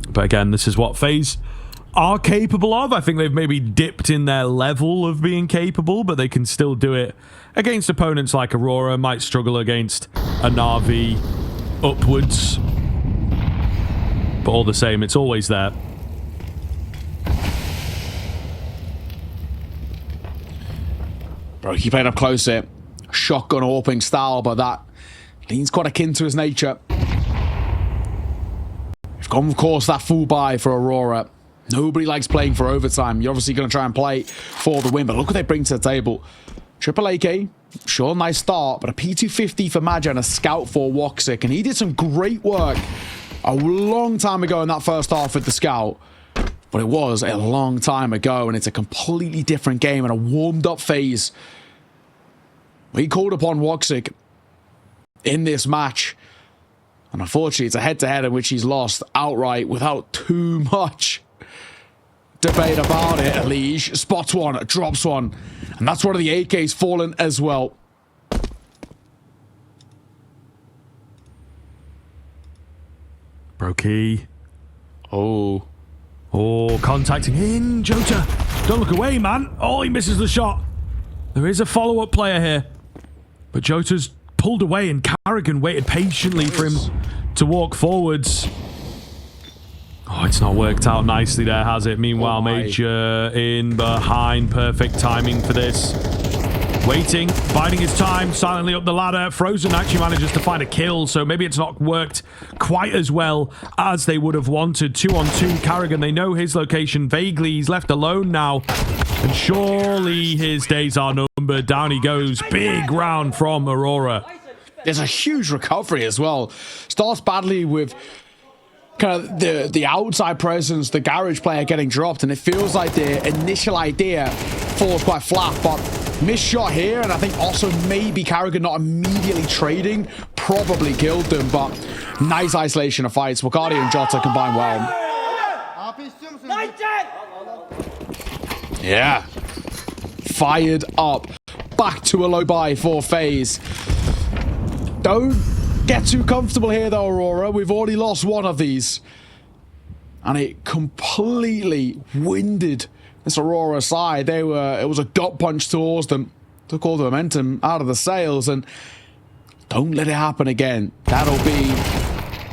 But again, this is what FaZe are capable of. I think they've maybe dipped in their level of being capable, but they can still do it against opponents like Aurora, might struggle against a Na'Vi upwards. But all the same, it's always there. Bro, he played up close here. Shotgun AWPing style, but that leans quite akin to his nature. We've gone, of course, that full buy for Aurora. Nobody likes playing for overtime. You're obviously going to try and play for the win, but look what they bring to the table. Triple AK, sure, nice start, but a P250 for Madja and a scout for Woxic, and he did some great work a long time ago in that first half with the scout. But it was a long time ago, and it's a completely different game and a warmed-up FaZe. We called upon Woxic in this match, and unfortunately, it's a head-to-head in which he's lost outright without too much debate about it. Elige spots one, drops one, and that's one of the AKs fallen as well. Brokey. Oh, contacting in. Jota, don't look away, man. Oh, he misses the shot. There is a follow-up player here. But Jota's pulled away, and Carrigan waited patiently for him to walk forwards. Oh, it's not worked out nicely there, has it? Meanwhile, Major in behind. Perfect timing for this. Waiting, biding his time, silently up the ladder. Frozen actually manages to find a kill, so maybe it's not worked quite as well as they would have wanted. 2-on-2, Carrigan, they know his location vaguely. He's left alone now, and surely his days are numbered. Down he goes. Big round from Aurora. There's a huge recovery as well. Starts badly with kind of the outside presence, the garage player getting dropped, and it feels like the initial idea falls quite flat, but missed shot here, and I think also maybe Carrigan not immediately trading probably killed them, but nice isolation of fights. Wakardi and Jota combine well. Yeah. Fired up. Back to a low buy for FaZe. Don't get too comfortable here though, Aurora. We've already lost one of these. And it completely winded this Aurora side. It was a gut punch towards them. Took all the momentum out of the sails, and don't let it happen again. That'll be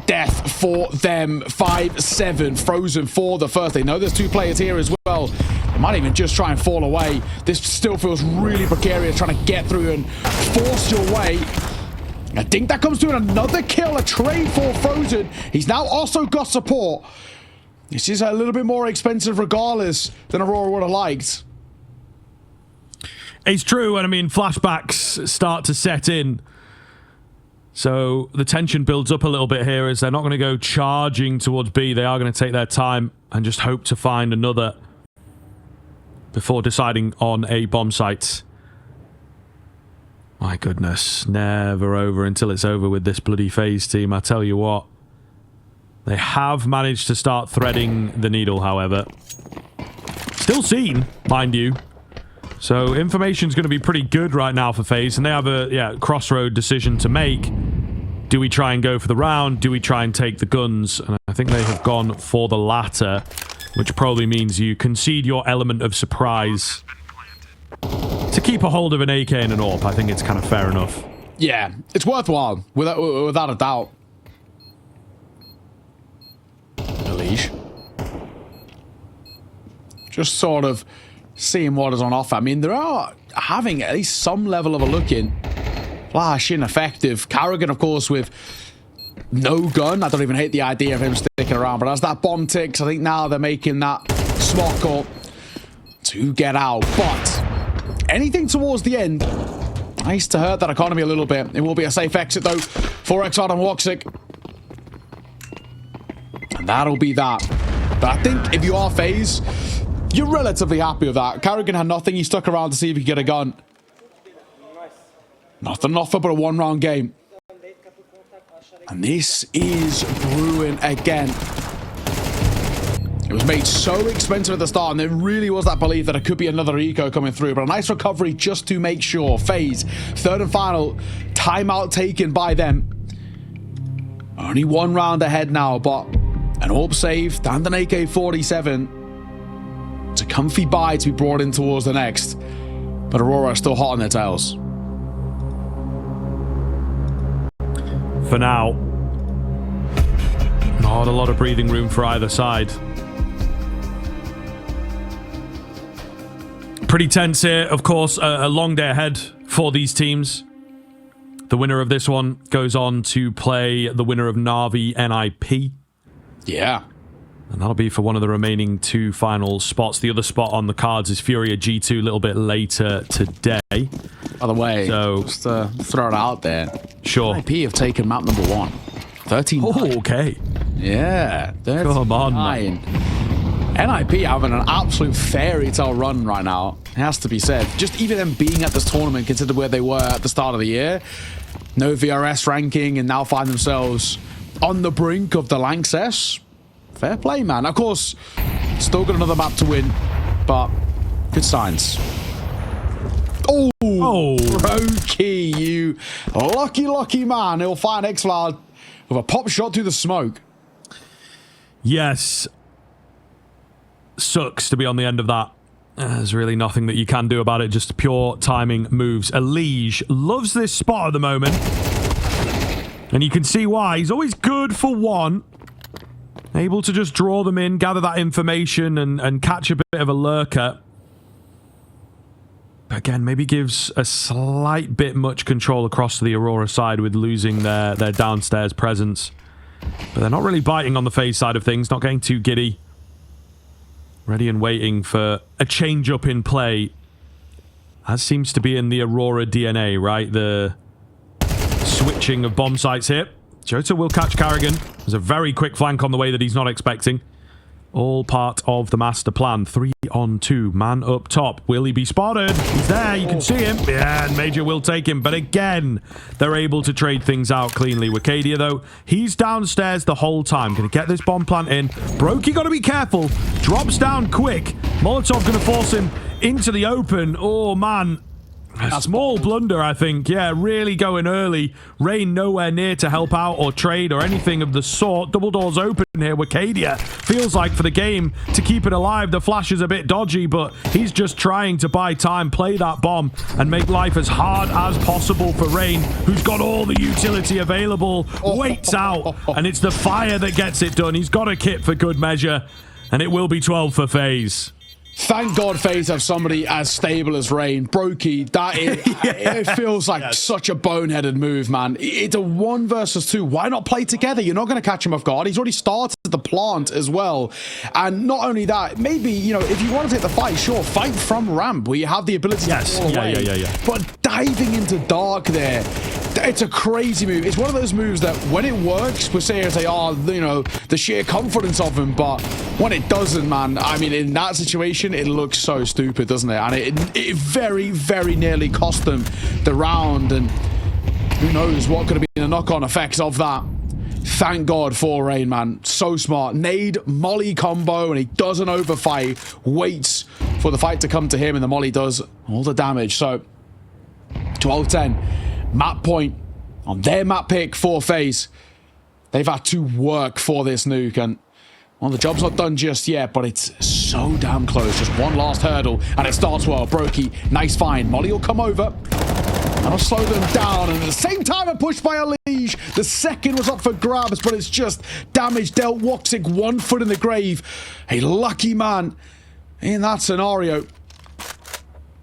death for them. 5-7. Frozen for the first. They know there's 2 players here as well. They might even just try and fall away. This still feels really precarious, trying to get through and force your way. I think that comes to another kill, a trade for Frozen. He's now also got support. This is a little bit more expensive regardless than Aurora would have liked. It's true, and I mean, flashbacks start to set in. So the tension builds up a little bit here as they're not going to go charging towards B. They are going to take their time and just hope to find another before deciding on a bomb site. My goodness, never over until it's over with this bloody FaZe team, I tell you what. They have managed to start threading the needle, however. Still seen, mind you. So information's going to be pretty good right now for FaZe, and they have a crossroad decision to make. Do we try and go for the round? Do we try and take the guns? And I think they have gone for the latter, which probably means you concede your element of surprise. To keep a hold of an AK and an AWP, I think it's kind of fair enough. Yeah, it's worthwhile, without a doubt. Leash. Just sort of seeing what is on offer. I mean, they are having at least some level of a look in. Flash ineffective. Carrigan, of course, with no gun. I don't even hate the idea of him sticking around. But as that bomb ticks, I think now they're making that smart call to get out. But anything towards the end, nice to hurt that economy a little bit. It will be a safe exit, though, for Exard and Woxic. And that'll be that. But I think if you are FaZe, you're relatively happy with that. Carrigan had nothing. He stuck around to see if he could get a gun. Nothing offer but a one-round game. And this is brewing again. It was made so expensive at the start, and there really was that belief that it could be another eco coming through. But a nice recovery just to make sure. FaZe, third and final, timeout taken by them. Only one round ahead now, but an AWP save and an AK-47. It's a comfy buy to be brought in towards the next. But Aurora are still hot on their tails. For now, not a lot of breathing room for either side. Pretty tense here, of course. A long day ahead for these teams. The winner of this one goes on to play the winner of Na'Vi NIP. Yeah. And that'll be for one of the remaining two final spots. The other spot on the cards is Furia G2 a little bit later today. By the way, so just throw it out there. Sure. NIP have taken map number 1. 13. Oh, okay. Yeah. 39. Come on, man. NIP having an absolute fairy tale run right now. It has to be said. Just even them being at this tournament, considered where they were at the start of the year. No VRS ranking, and now find themselves on the brink of the Lanxess. Fair play, man. Of course, still got another map to win, but good signs. Oh, Roki, you lucky man. He'll find Xfloud with a pop shot through the smoke. Yes. Sucks to be on the end of that. There's really nothing that you can do about it. Just pure timing moves. Elige loves this spot at the moment. And you can see why. He's always good for one. Able to just draw them in, gather that information, and catch a bit of a lurker. Again, maybe gives a slight bit much control across to the Aurora side with losing their downstairs presence. But they're not really biting on the FaZe side of things, not getting too giddy. Ready and waiting for a change-up in play. As seems to be in the Aurora DNA, right? The switching of bomb sites here. Jota will catch Carrigan. There's a very quick flank on the way that he's not expecting. All part of the master plan. 3 on 2. Man up top. Will he be spotted? He's there. You can see him. Yeah, and Major will take him. But again, they're able to trade things out cleanly. Wicadia, though, he's downstairs the whole time. Going to get this bomb plant in. Brokey got to be careful. Drops down quick. Molotov going to force him into the open. Oh, man. A small blunder, I think. Yeah, really going early. Rain nowhere near to help out or trade or anything of the sort. Double doors open here. Wicadia feels like for the game to keep it alive. The flash is a bit dodgy, but he's just trying to buy time, play that bomb, and make life as hard as possible for Rain, who's got all the utility available. Waits out, and it's the fire that gets it done. He's got a kit for good measure, and it will be 12 for FaZe. Thank God FaZe have somebody as stable as Rain. Brokey, that is, it feels like such a boneheaded move, man. It's a 1 versus 2. Why not play together? You're not going to catch him off guard. He's already started the plant as well. And not only that, maybe, you know, if you want to take the fight, sure, fight from ramp where you have the ability to fall away. Yeah. But diving into dark there, it's a crazy move. It's one of those moves that when it works, we say, oh, you know, the sheer confidence of him. But when it doesn't, man, I mean, in that situation, it looks so stupid, doesn't it? And it very, very nearly cost them the round. And who knows what could have been the knock-on effects of that. Thank God for Rain, man. So smart. Nade, Molly combo, and he doesn't overfight. Waits for the fight to come to him, and the Molly does all the damage. So, 12-10. Map point on their map pick for FaZe. They've had to work for this nuke, and well, the job's not done just yet, but it's so damn close. Just one last hurdle, and it starts well. Brokey, nice find. Molly will come over. That'll slow them down, and at the same time, a push by Elige. The second was up for grabs, but it's just damage dealt. Woxic 1 foot in the grave. A lucky man in that scenario.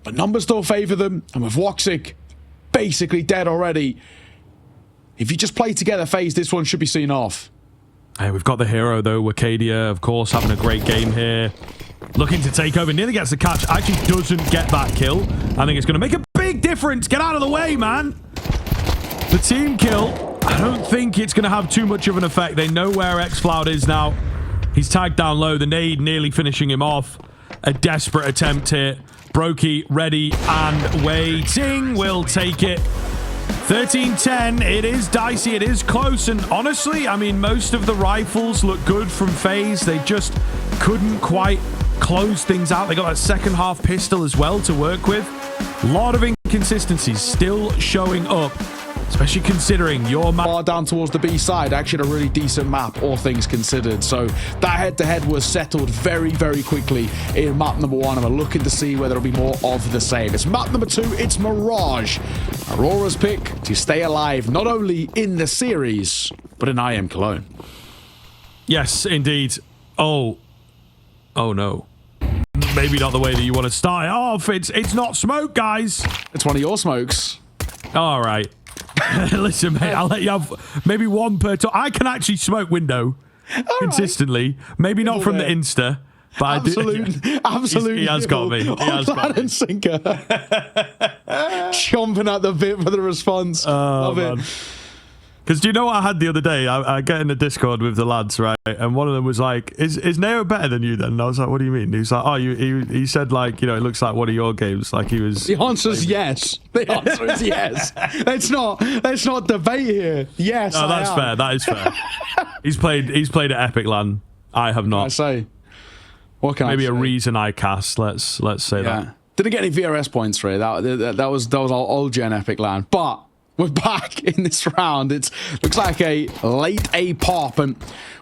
But numbers still favor them, and with Woxic basically dead already, if you just play together, FaZe, this one should be seen off. Hey, we've got the hero, though. Wicadia, of course, having a great game here. Looking to take over. Nearly gets the catch. Actually doesn't get that kill. I think it's going to make a big difference. Get out of the way, man. The team kill, I don't think it's going to have too much of an effect. They know where xFloud is now. He's tagged down low. The nade nearly finishing him off. A desperate attempt here. Brokey ready and waiting. Will take it. 13-10, it is dicey, it is close, and honestly, I mean, most of the rifles look good from FaZe. They just couldn't quite close things out. They got that second half pistol as well to work with. A lot of inconsistencies still showing up, especially considering your map far down towards the B side, actually a really decent map, all things considered. So that head-to-head was settled very, very quickly in map number 1, and we're looking to see whether it'll be more of the same. It's map number 2, it's Mirage. Aurora's pick to stay alive, not only in the series, but in IEM Cologne. Yes, indeed. Oh no. Maybe not the way that you want to start it off. It's not smoke, guys. It's one of your smokes. All right. Listen, mate, I'll let you have maybe one per time. I can actually smoke window consistently. Right. Maybe not from the Insta, but absolutely. Absolutely. He has got me. He has got me. Sinker. Chomping at the bit for the response. Love it. Because do you know what I had the other day? I get in the Discord with the lads, right? And one of them was like, is Neo better than you then? And I was like, what do you mean? He was like, oh, he said, like, you know, it looks like one of your games. Like he was... The answer is yes. The answer is yes. Let's not debate here. Yes, no, that's fair. That is fair. He's played at Epic LAN. I have not. I say. What can Maybe I say? a reason I cast. Let's say that. Didn't get any VRS points for it. That was our old gen Epic LAN. But we're back in this round. It looks like a late A pop, and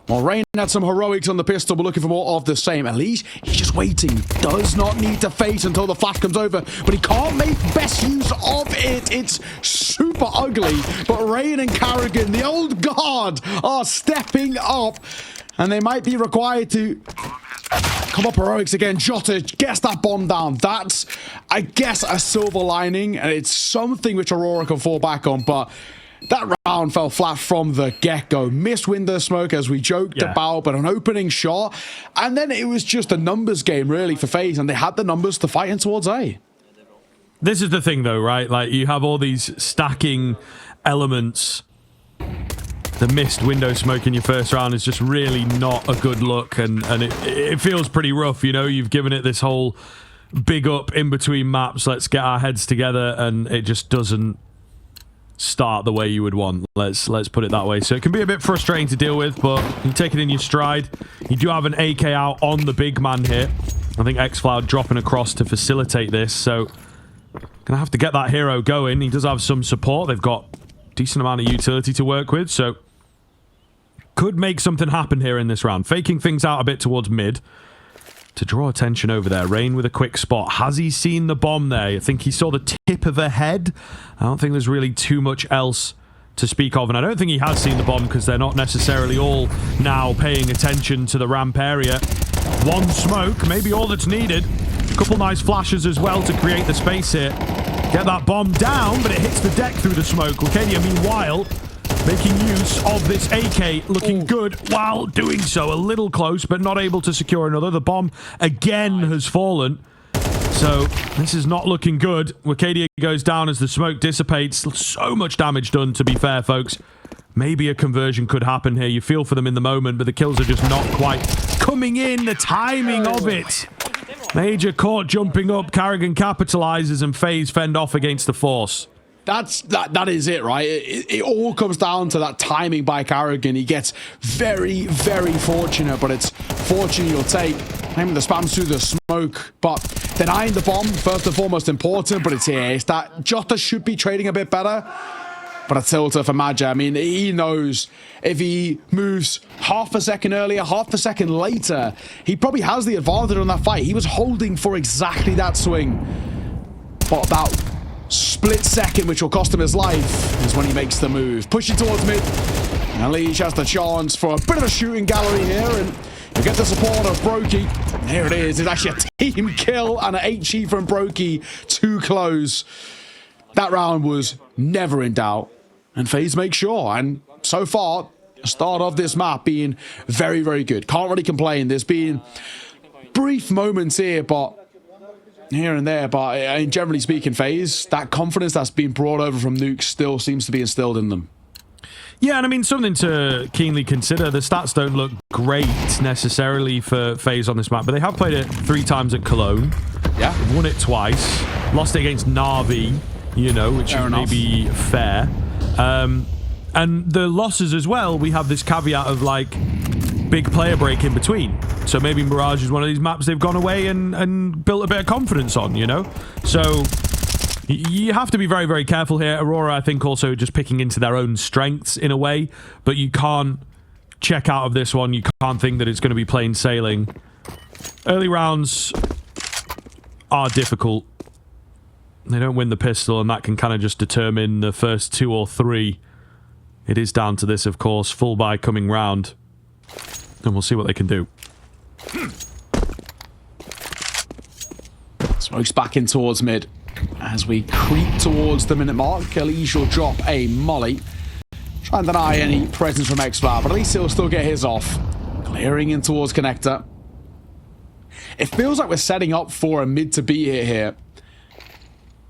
while Rain had some heroics on the pistol, we're looking for more of the same. At least he's just waiting. Does not need to face until the flash comes over, but he can't make best use of it. It's super ugly, but Rain and Carrigan, the old guard, are stepping up, and they might be required to come up heroics again. Jota gets that bomb down. That's, I guess, a silver lining, and it's something which Aurora can fall back on, but that round fell flat from the get-go. Missed window smoke, as we joked about, but an opening shot, and then it was just a numbers game, really, for FaZe, and they had the numbers to fight in towards A. This is the thing, though, right? Like, you have all these stacking elements. The missed window smoke in your first round is just really not a good look, and it feels pretty rough, you know? You've given it this whole big up in between maps, let's get our heads together, and it just doesn't start the way you would want. Let's put it that way. So it can be a bit frustrating to deal with, but you take it in your stride. You do have an AK out on the big man here. I think xFloud dropping across to facilitate this, so gonna have to get that hero going. He does have some support. They've got decent amount of utility to work with, so could make something happen here in this round. Faking things out a bit towards mid to draw attention over there. Rain with a quick spot. Has he seen the bomb there? I think he saw the tip of her head. I don't think there's really too much else to speak of, and I don't think he has seen the bomb because they're not necessarily all now paying attention to the ramp area. One smoke, maybe all that's needed. A couple nice flashes as well to create the space here. Get that bomb down, but it hits the deck through the smoke. Wicadia, meanwhile, making use of this AK, looking good while doing so. A little close, but not able to secure another. The bomb again has fallen. So this is not looking good. Wicadia goes down as the smoke dissipates. So much damage done, to be fair, folks. Maybe a conversion could happen here. You feel for them in the moment, but the kills are just not quite coming in. The timing of it. Major caught jumping up. Carrigan capitalizes, and FaZe fend off against the force. That is it, right? It all comes down to that timing by Carrigan. He gets very, very fortunate, but it's fortune you'll take. Aiming the spams through the smoke, but denying the bomb, first and foremost important, but it's here. It's that Jota should be trading a bit better. But a tilter for Maja. I mean, he knows if he moves half a second earlier, half a second later, he probably has the advantage on that fight. He was holding for exactly that swing. But that split second, which will cost him his life, is when he makes the move. Pushing towards mid. And Leach has the chance for a bit of a shooting gallery here, and you get the support of Brokey. Here it is. It's actually a team kill and an HE from Brokey. Too close. That round was never in doubt. And FaZe make sure. And so far, the start of this map being very, very good. Can't really complain. There's been brief moments here, but here and there. But generally speaking, FaZe, that confidence that's been brought over from Nuke still seems to be instilled in them. Yeah, and I mean, something to keenly consider. The stats don't look great necessarily for FaZe on this map, but they have played it 3 times at Cologne. Yeah. They've won it twice. Lost it against Na'Vi, you know, which is maybe fair. And the losses as well, we have this caveat of, like, big player break in between. So maybe Mirage is one of these maps they've gone away and built a bit of confidence on, you know? So you have to be very, very careful here. Aurora, I think, also just picking into their own strengths in a way, but you can't check out of this one. You can't think that it's going to be plain sailing. Early rounds are difficult. They don't win the pistol, and that can kind of just determine the first 2 or 3. It is down to this, of course. Full buy coming round. And we'll see what they can do. Smokes back in towards mid. As we creep towards the minute mark, Khalij will drop a molly. Try and deny any presence from xFlower, but at least he'll still get his off. Clearing in towards connector. It feels like we're setting up for a mid to be here.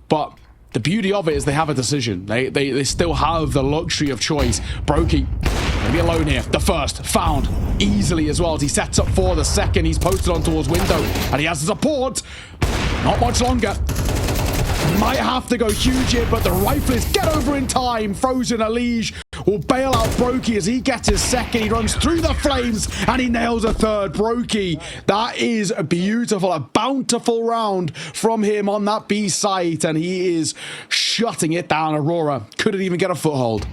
But the beauty of it is they have a decision. They still have the luxury of choice. Brokey, maybe alone here. The first, found easily as well as he sets up for the second. He's posted on towards window, and he has the support. Not much longer. Might have to go huge here, but the riflers get over in time. Frozen Alige will bail out Brokey as he gets his second. He runs through the flames, and he nails a third. Brokey, that is beautiful. A bountiful round from him on that B site, and he is shutting it down. Aurora couldn't even get a foothold.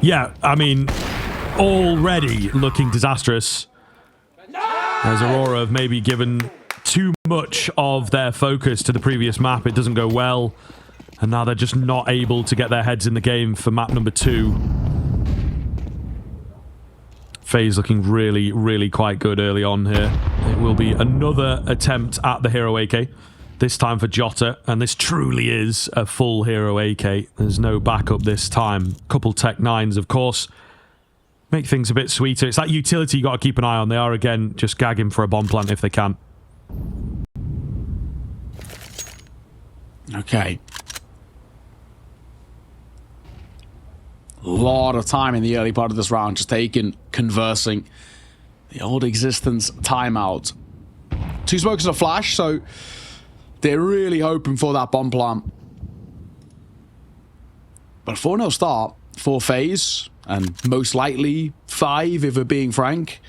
Yeah, I mean, already looking disastrous. As Aurora have maybe given too much of their focus to the previous map. It doesn't go well. And now they're just not able to get their heads in the game for map number 2. FaZe looking really, really quite good early on here. It will be another attempt at the Hero AK. This time for Jota. And this truly is a full Hero AK. There's no backup this time. Couple Tech 9s, of course. Make things a bit sweeter. It's that utility you got to keep an eye on. They are, again, just gagging for a bomb plant if they can. Okay. A lot of time in the early part of this round just taken conversing. The old existence timeout. 2 smokes and a flash, so they're really hoping for that bomb plant. But 4-0 start for FaZe. And most likely 5 if we're being frank.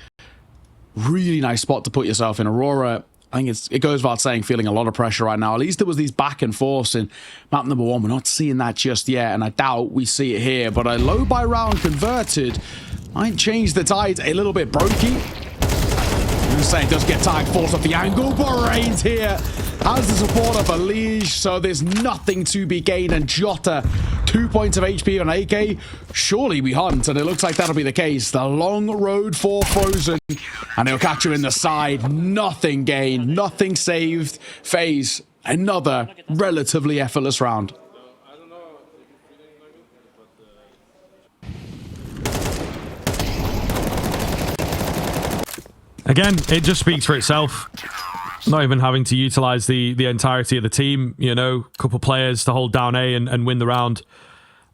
Really nice spot to put yourself in. Aurora, I think it goes without saying, feeling a lot of pressure right now. At least there was these back and forths in map number 1. We're not seeing that just yet, and I doubt we see it here. But a low buy round converted might change the tide a little bit. Brokey, I'm saying, does get tagged, falls off the angle, but Reigns here has the support of a Liege, so there's nothing to be gained. And Jota, 2 points of HP on AK. Surely we hunt, and it looks like that'll be the case. The long road for Frozen, and he'll catch you in the side. Nothing gained, nothing saved. FaZe, another relatively effortless round. Again, it just speaks for itself. Not even having to utilize the entirety of the team, you know, a couple players to hold down A and win the round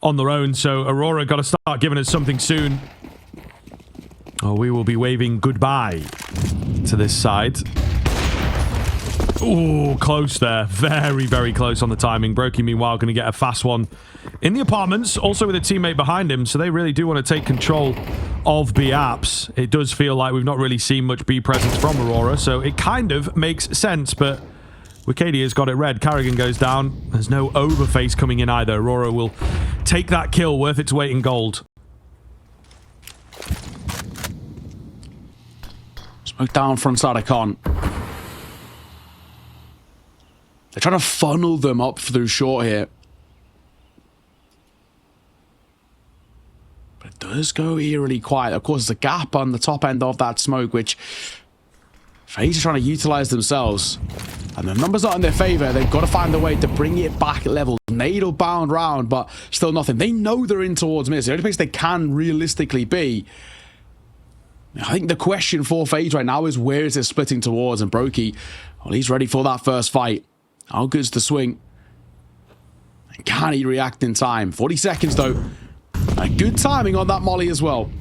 on their own. So Aurora got to start giving us something soon. Oh, we will be waving goodbye to this side. Ooh, close there. Very, very close on the timing. Brokey, meanwhile, going to get a fast one in the apartments, also with a teammate behind him, so they really do want to take control of B apps. It does feel like we've not really seen much B presence from Aurora, so it kind of makes sense, but Wicadia's got it red. Carrigan goes down. There's no overface coming in either. Aurora will take that kill, worth its weight in gold. Smoke down front side of Con. They're trying to funnel them up through short here. But it does go eerily quiet. Of course, there's a gap on the top end of that smoke, which FaZe are trying to utilize themselves. And the numbers are in their favor. They've got to find a way to bring it back level. Nade bound round, but still nothing. They know they're in towards mid. The only place they can realistically be. I think the question for FaZe right now is where is it splitting towards? And Brokey, well, he's ready for that first fight. How good's the swing? And can he react in time? 40 seconds though. And good timing on that molly as well.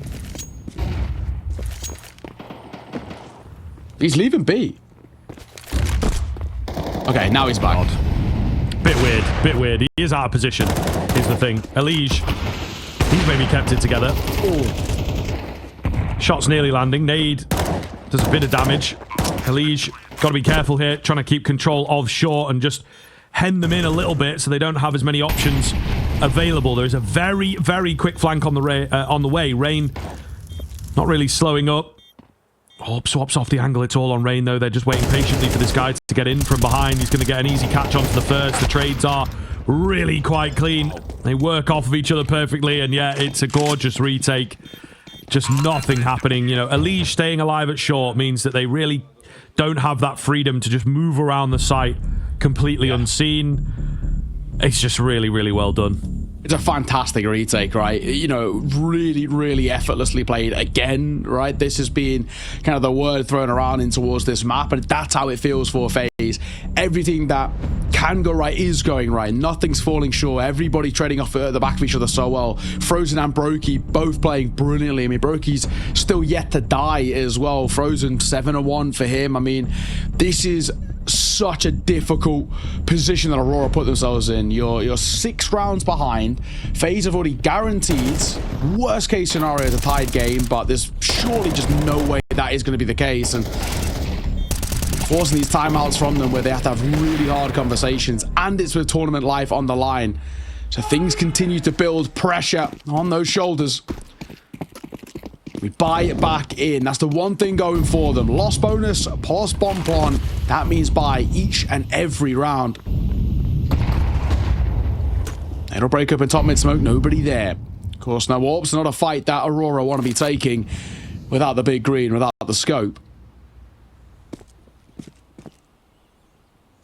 He's leaving B. Okay, now he's back. Bit weird. He is out of position, is the thing. Elige, he's maybe kept it together. Ooh. Shot's nearly landing. Nade does a bit of damage. Elige, got to be careful here, trying to keep control of short and just hen them in a little bit so they don't have as many options available. There's a very, very quick flank on the way. Rain not really slowing up. Swaps off the angle. It's all on Rain, though. They're just waiting patiently for this guy to get in from behind. He's going to get an easy catch onto the first. The trades are really quite clean. They work off of each other perfectly, and yeah, it's a gorgeous retake. Just nothing happening. You know, Elige staying alive at short means that they really don't have that freedom to just move around the site completely unseen. It's just really, really well done. It's a fantastic retake, right? You know, really, really effortlessly played again, right? This has been kind of the word thrown around in towards this map, and that's how it feels for FaZe. Everything that can go right is going right. Nothing's falling short. Everybody trading off at the back of each other so well. Frozen and Brokey both playing brilliantly. I mean, Brokey's still yet to die as well. Frozen 7-1 for him. I mean, this is such a difficult position that Aurora put themselves in. You're 6 rounds behind. FaZe have already guaranteed worst case scenario is a tied game, but there's surely just no way that is going to be the case, and forcing these timeouts from them where they have to have really hard conversations, and it's with tournament life on the line, so things continue to build pressure on those shoulders. We buy it back in. That's the one thing going for them. Loss bonus, plus bomb. That means buy each and every round. It'll break up in top mid smoke. Nobody there. Of course, no warps. Not a fight that Aurora want to be taking without the big green, without the scope.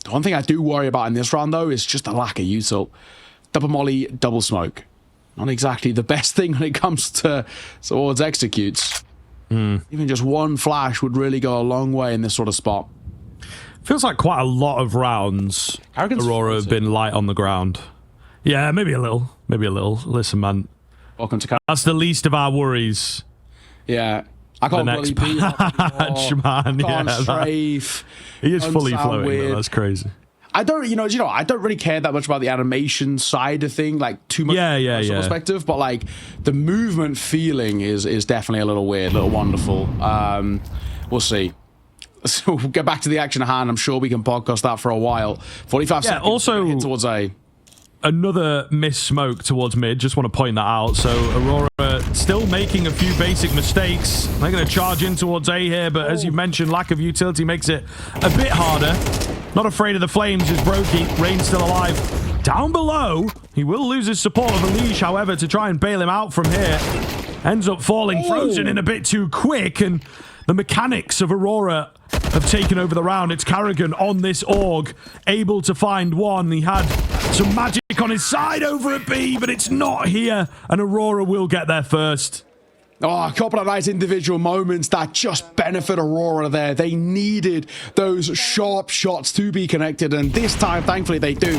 The one thing I do worry about in this round, though, is just the lack of util. Double molly, double smoke. Not exactly the best thing when it comes to towards executes. Even just one flash would really go a long way in this sort of spot. Feels like quite a lot of rounds Aurora have been light on the ground. Yeah, maybe a little. Maybe a little. Listen, man. Welcome to... That's the least of our worries. Yeah. I can't next bloody patch, man. I can't strafe. He is fully sound floating, though. That's crazy. I don't, I don't really care that much about the animation side of thing, like too much perspective, but like the movement feeling is definitely a little weird, a little wonderful. We'll see. So we'll get back to the action at hand. I'm sure we can podcast that for a while. 45 seconds. Also towards A. Another miss smoke towards mid. Just want to point that out. So Aurora still making a few basic mistakes. They're going to charge in towards A here, but as you mentioned, lack of utility makes it a bit harder. Not afraid of the flames is Brokey. Rain's still alive. Down below, he will lose his support of Elige, however, to try and bail him out from here. Ends up falling frozen in a bit too quick, and the mechanics of Aurora have taken over the round. It's Carrigan on this AUG, able to find one. He had some magic on his side over at B, but it's not here, and Aurora will get there first. Oh, a couple of nice individual moments that just benefit Aurora there. They needed those sharp shots to be connected, and this time, thankfully, they do.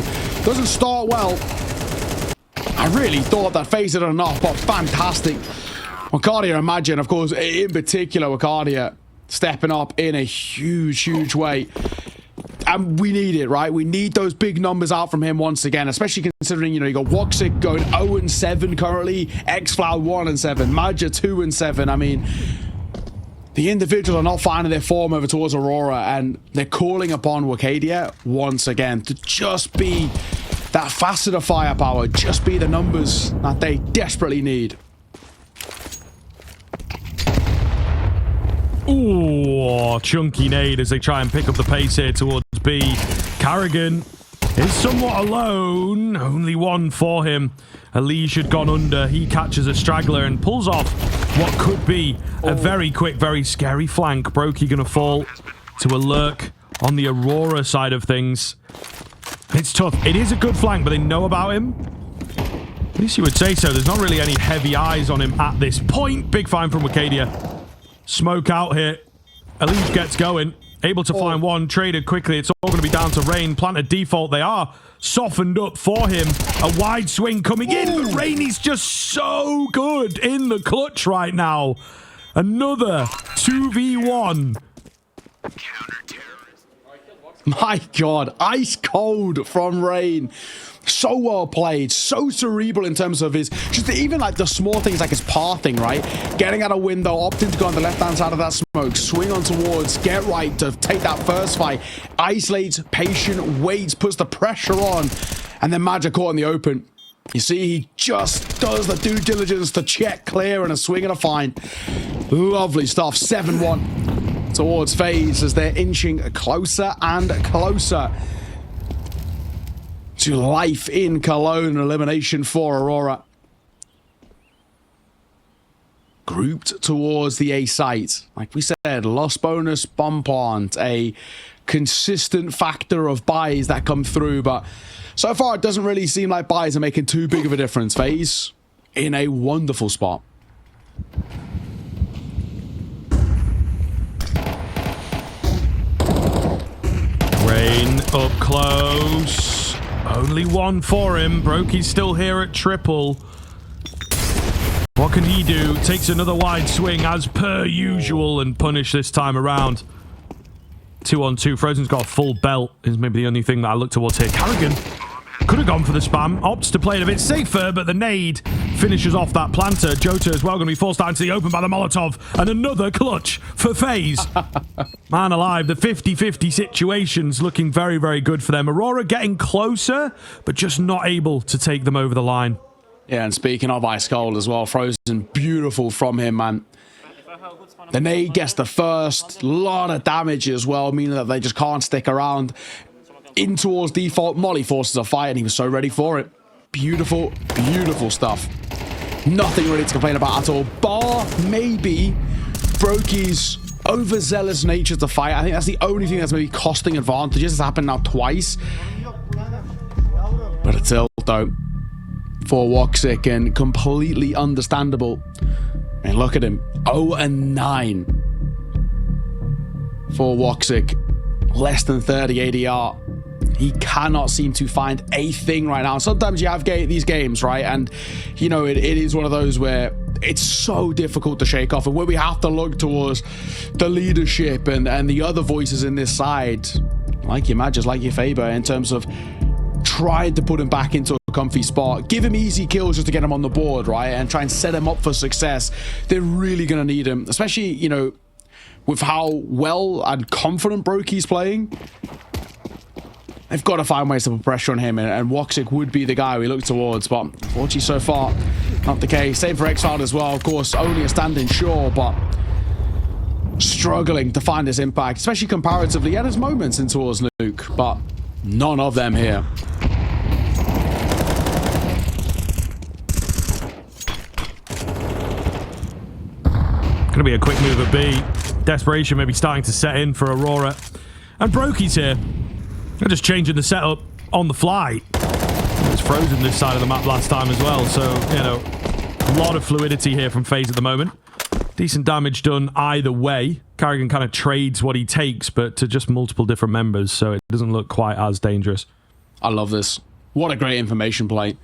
Doesn't start well. I really thought that FaZe had enough, but fantastic. Wakadia, imagine, of course, in particular, Wakadia stepping up in a huge, huge way. And we need it, right? We need those big numbers out from him once again, especially considering, you got Woxic going 0-7 currently, xFloud 1-7, Madja 2-7. I mean, The individuals are not finding their form over towards Aurora, and they're calling upon Wakadia once again to just be that facet of firepower, just be the numbers that they desperately need. Ooh, chunky nade as they try and pick up the pace here towards B. Carrigan is somewhat alone. Only one for him. Elige had gone under. He catches a straggler and pulls off what could be a very quick, very scary flank. Brokey going to fall to a lurk on the Aurora side of things. It's tough. It is a good flank, but they know about him. At least you would say so. There's not really any heavy eyes on him at this point. Big find from Wakadia. Smoke out here. Elige gets going. Able to find one. Traded quickly. It's all going to be down to Rain. Planted default. They are softened up for him. A wide swing coming in. But Rain is just so good in the clutch right now. Another 2v1. My God. Ice cold from Rain. So well played, so cerebral in terms of his, just even like the small things like his pathing, right? Getting out a window, opting to go on the left-hand side of that smoke, swing on towards, get right to take that first fight, isolates, patient, waits, puts the pressure on, and then Magic caught in the open. You see, he just does the due diligence to check clear and a swing and a find. Lovely stuff. 7-1 towards FaZe as they're inching closer and closer to life in Cologne. Elimination for Aurora. Grouped towards the A site. Like we said, loss bonus, bump on, a consistent factor of buys that come through, but so far it doesn't really seem like buys are making too big of a difference. FaZe in a wonderful spot. Rain up close. Only one for him. Brokey's still here at triple. What can he do? Takes another wide swing as per usual and punish this time around. 2-on-2. Frozen's got a full belt is maybe the only thing that I look towards here. Carrigan could have gone for the spam. Opts to play it a bit safer, but the nade finishes off that planter. Jota as well going to be forced out into the open by the Molotov. And another clutch for FaZe. Man alive, the 50-50 situation's looking very, very good for them. Aurora getting closer, but just not able to take them over the line. Yeah, and speaking of ice cold as well, Frozen, beautiful from him, man. The nade gets the first, lot of damage as well, meaning that they just can't stick around. In towards default, Molly forces a fight, and he was so ready for it. Beautiful, beautiful stuff. Nothing really to complain about at all, bar maybe Brokey's overzealous nature to fight. I think that's the only thing that's maybe costing advantages. It's happened now twice. But a tilt, though, for Woxic, and completely understandable. And look at him, 0-9 for Woxic. Less than 30 ADR. He cannot seem to find a thing right now. Sometimes you have these games, right? And, you know, it is one of those where it's so difficult to shake off. And where we have to look towards the leadership and the other voices in this side, like your Magis, like your Faber, in terms of trying to put him back into a comfy spot. Give him easy kills just to get him on the board, right? And try and set him up for success. They're really going to need him, especially, you know, with how well and confident Brokey's playing. They've got to find ways to put pressure on him, and Woxic would be the guy we look towards, but unfortunately so far, not the case. Same for Exiled as well, of course, only a standing shore, but struggling to find his impact, especially comparatively. He had his moments in towards Nuke, but none of them here. Gonna be a quick move at B. Desperation maybe starting to set in for Aurora. And Brokey's here. They're just changing the setup on the fly. It's Frozen this side of the map last time as well, so, you know, a lot of fluidity here from FaZe at the moment. Decent damage done either way. Carrigan kind of trades what he takes, but to just multiple different members, so it doesn't look quite as dangerous. I love this. What a great information play.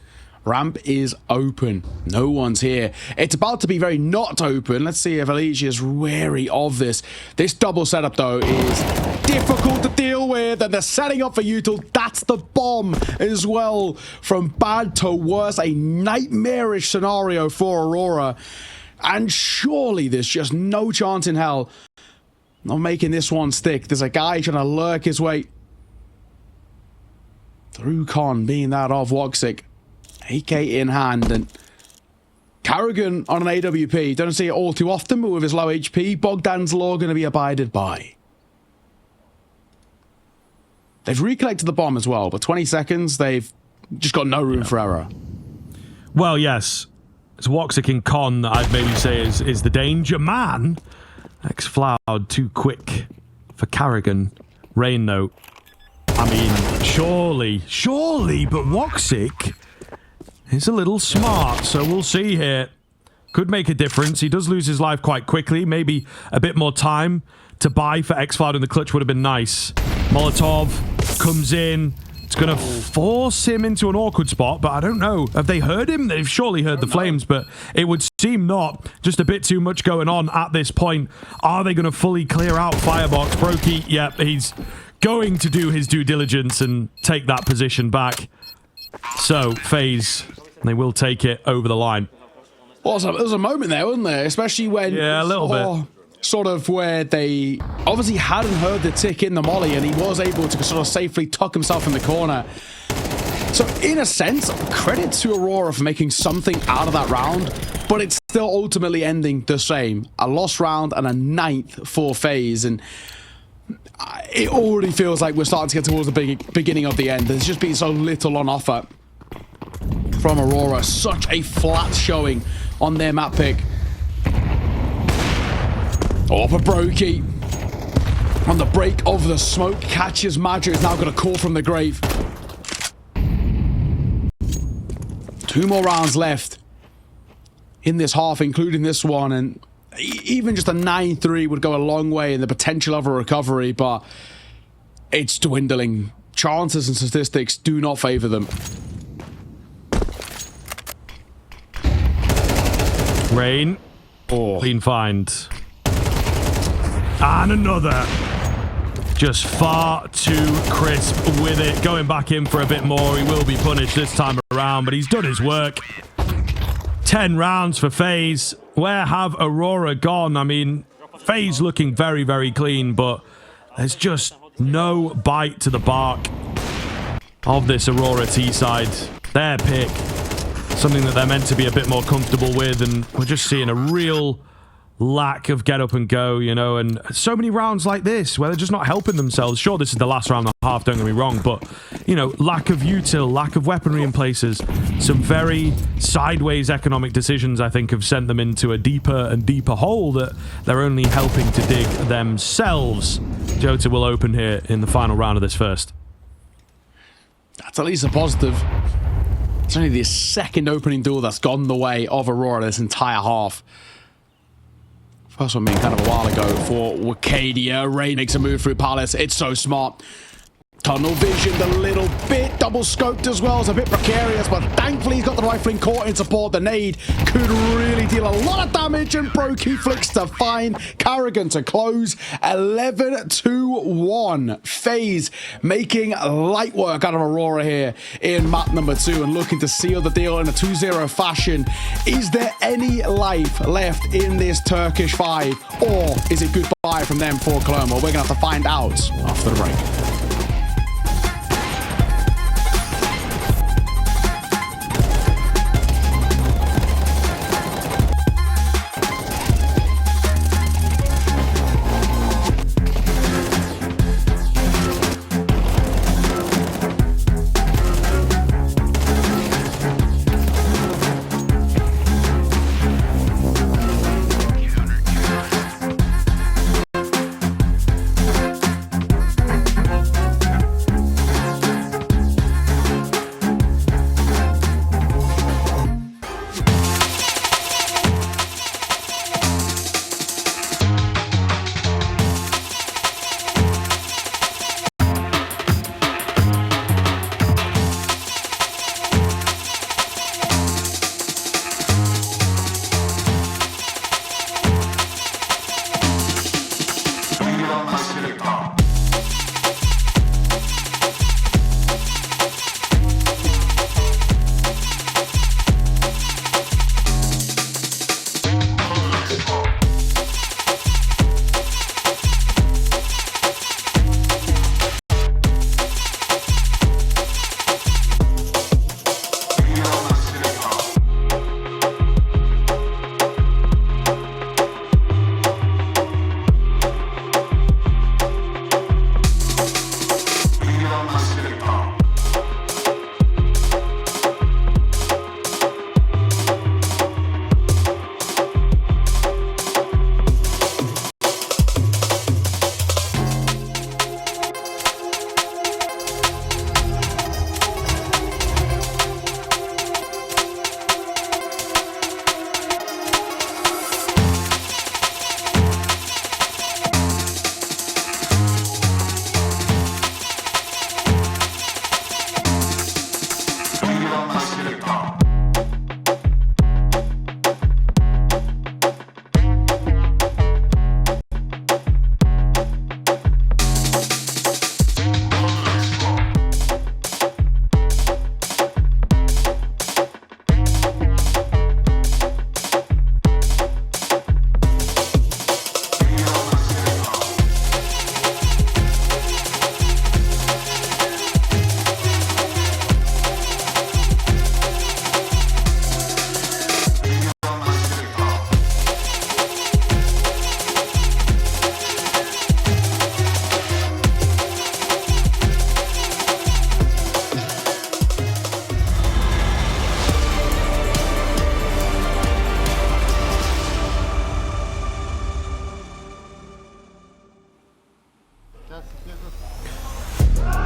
Ramp is open. No one's here. It's about to be very not open. Let's see if Elige is wary of this. This double setup, though, is difficult to deal with, and they're setting up for Util. That's the bomb as well. From bad to worse, a nightmarish scenario for Aurora. And surely there's just no chance in hell of making this one stick. There's a guy trying to lurk his way through Con, being that of Woxic. AK in hand, and Carrigan on an AWP. Don't see it all too often, but with his low HP, Bogdan's law going to be abided by. They've recollected the bomb as well, but 20 seconds, they've just got no room for error. Well, yes. It's Woxic in Con that I'd maybe say is the danger man. X-Floud too quick for Carrigan. Rain, though. I mean, surely, but Woxic is a little smart, so we'll see here. Could make a difference. He does lose his life quite quickly. Maybe a bit more time to buy for X-Floud in the clutch would have been nice. Molotov comes in. It's going to force him into an awkward spot, but I don't know. Have they heard him? They've surely heard the flames, but it would seem not. Just a bit too much going on at this point. Are they going to fully clear out Firebox? Brokey, yep, he's going to do his due diligence and take that position back. So, FaZe, they will take it over the line. Well, there was a moment there, wasn't there? Especially when... Yeah, a little bit. Sort of where they obviously hadn't heard the tick in the molly, and he was able to sort of safely tuck himself in the corner. So, in a sense, credit to Aurora for making something out of that round, but it's still ultimately ending the same. A lost round and a 9th for FaZe, and it already feels like we're starting to get towards the beginning of the end. There's just been so little on offer from Aurora. Such a flat showing on their map pick. Oh, for Brokey. On the break of the smoke, catches Madra. Is now got a call from the grave. 2 more rounds left in this half, including this one, and even just a 9-3 would go a long way in the potential of a recovery, but it's dwindling. Chances and statistics do not favor them. Rain. Oh. Clean find. And another. Just far too crisp with it. Going back in for a bit more. He will be punished this time around, but he's done his work. 10 rounds for FaZe. Where have Aurora gone? I mean, FaZe looking very, very clean, but there's just no bite to the bark of this Aurora T-side. Their pick. Something that they're meant to be a bit more comfortable with, and we're just seeing a real lack of get up and go, you know, and so many rounds like this where they're just not helping themselves. Sure, this is the last round and a half, don't get me wrong, but, you know, lack of util, lack of weaponry in places, some very sideways economic decisions, I think, have sent them into a deeper and deeper hole that they're only helping to dig themselves. Jota will open here in the final round of this first. That's at least a positive. It's only the second opening duel that's gone the way of Aurora this entire half. First one being kind of a while ago for Wakadia. Ray makes a move through Palace. It's so smart. Tunnel visioned a little bit. Double scoped as well. It's a bit precarious, but thankfully he's got the rifling core in support. The nade could really deal a lot of damage, and Brokey flicks to find Carrigan to close. 11-1. FaZe making light work out of Aurora here in map number 2 and looking to seal the deal in a 2-0 fashion. Is there any life left in this Turkish 5, or is it goodbye from them for Cologne? Well, we're going to have to find out after the break.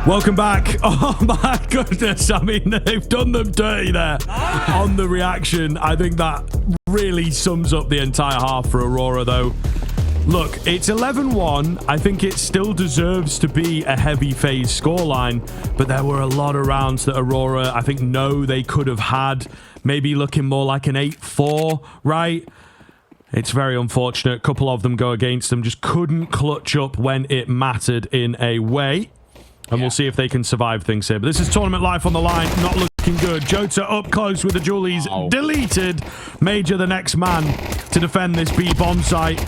Welcome back. Oh my goodness. I mean, they've done them dirty there on the reaction. I think that really sums up the entire half for Aurora, though. Look, it's 11-1. I think it still deserves to be a heavy FaZe scoreline, but there were a lot of rounds that Aurora, I think, they could have had. Maybe looking more like an 8-4, right? It's very unfortunate. A couple of them go against them. Just couldn't clutch up when it mattered in a way. And we'll see if they can survive things here. But this is tournament life on the line. Not looking good. Jota up close with the Julies. Deleted. Major the next man to defend this B bomb site.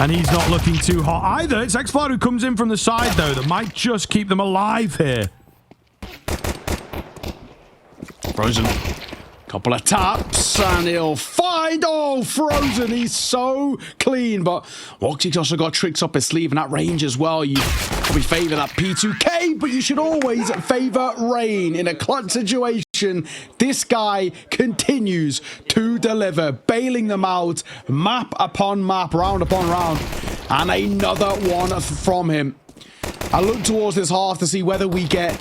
And he's not looking too hot either. It's xFloud who comes in from the side, though. That might just keep them alive here. Frozen. Couple of taps, and he'll find... Oh, Frozen, he's so clean. But Woxie's also got tricks up his sleeve, and that range as well. You probably favor that P2K, but you should always favor Rain. In a clutch situation, this guy continues to deliver, bailing them out, map upon map, round upon round. And another one from him. I look towards this half to see whether we get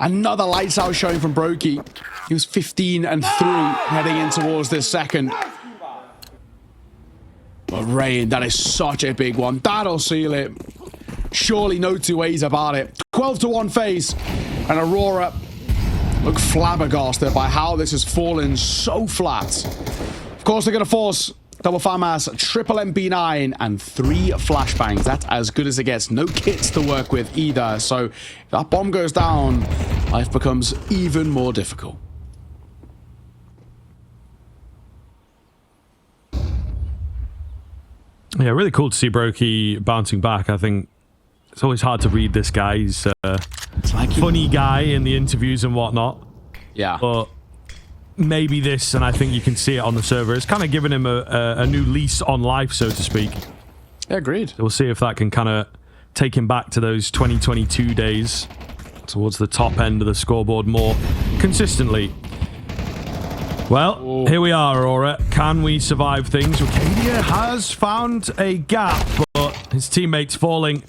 another lights out showing from Brokey. He was 15-3 heading in towards this second. But Rain, that is such a big one. That'll seal it. Surely no two ways about it. 12-1 FaZe. And Aurora look flabbergasted by how this has fallen so flat. Of course, they're going to force double FAMAS, triple MP9, and 3 flashbangs. That's as good as it gets. No kits to work with either. So if that bomb goes down, life becomes even more difficult. Yeah, really cool to see Brokey bouncing back. I think it's always hard to read this guy. He's a funny guy in the interviews and whatnot. Yeah. But maybe this, and I think you can see it on the server, it's kind of given him a new lease on life, so to speak. Yeah, agreed. So we'll see if that can kind of take him back to those 2022 days, towards the top end of the scoreboard more consistently. Well, here we are, Aurora. Can we survive things? Arcadia has found a gap, but his teammates falling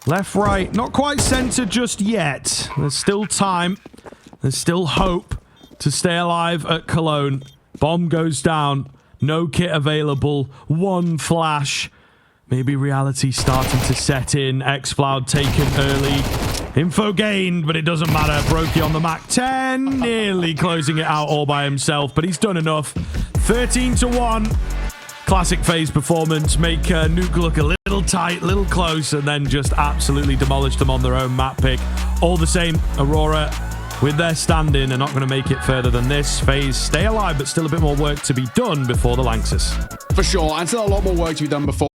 left, right, not quite center just yet. There's still time. There's still hope to stay alive at Cologne. Bomb goes down. No kit available. One flash. Maybe reality starting to set in. xFloud taken early. Info gained, but it doesn't matter. Brokey on the Mac 10. Nearly closing it out all by himself, but he's done enough. 13-1. Classic FaZe performance. Make Nuke look a little tight, little close, and then just absolutely demolish them on their own map pick. All the same, Aurora, with their stand-in, are not going to make it further than this. FaZe stay alive, but still a bit more work to be done before the Lanxess. For sure, and still a lot more work to be done before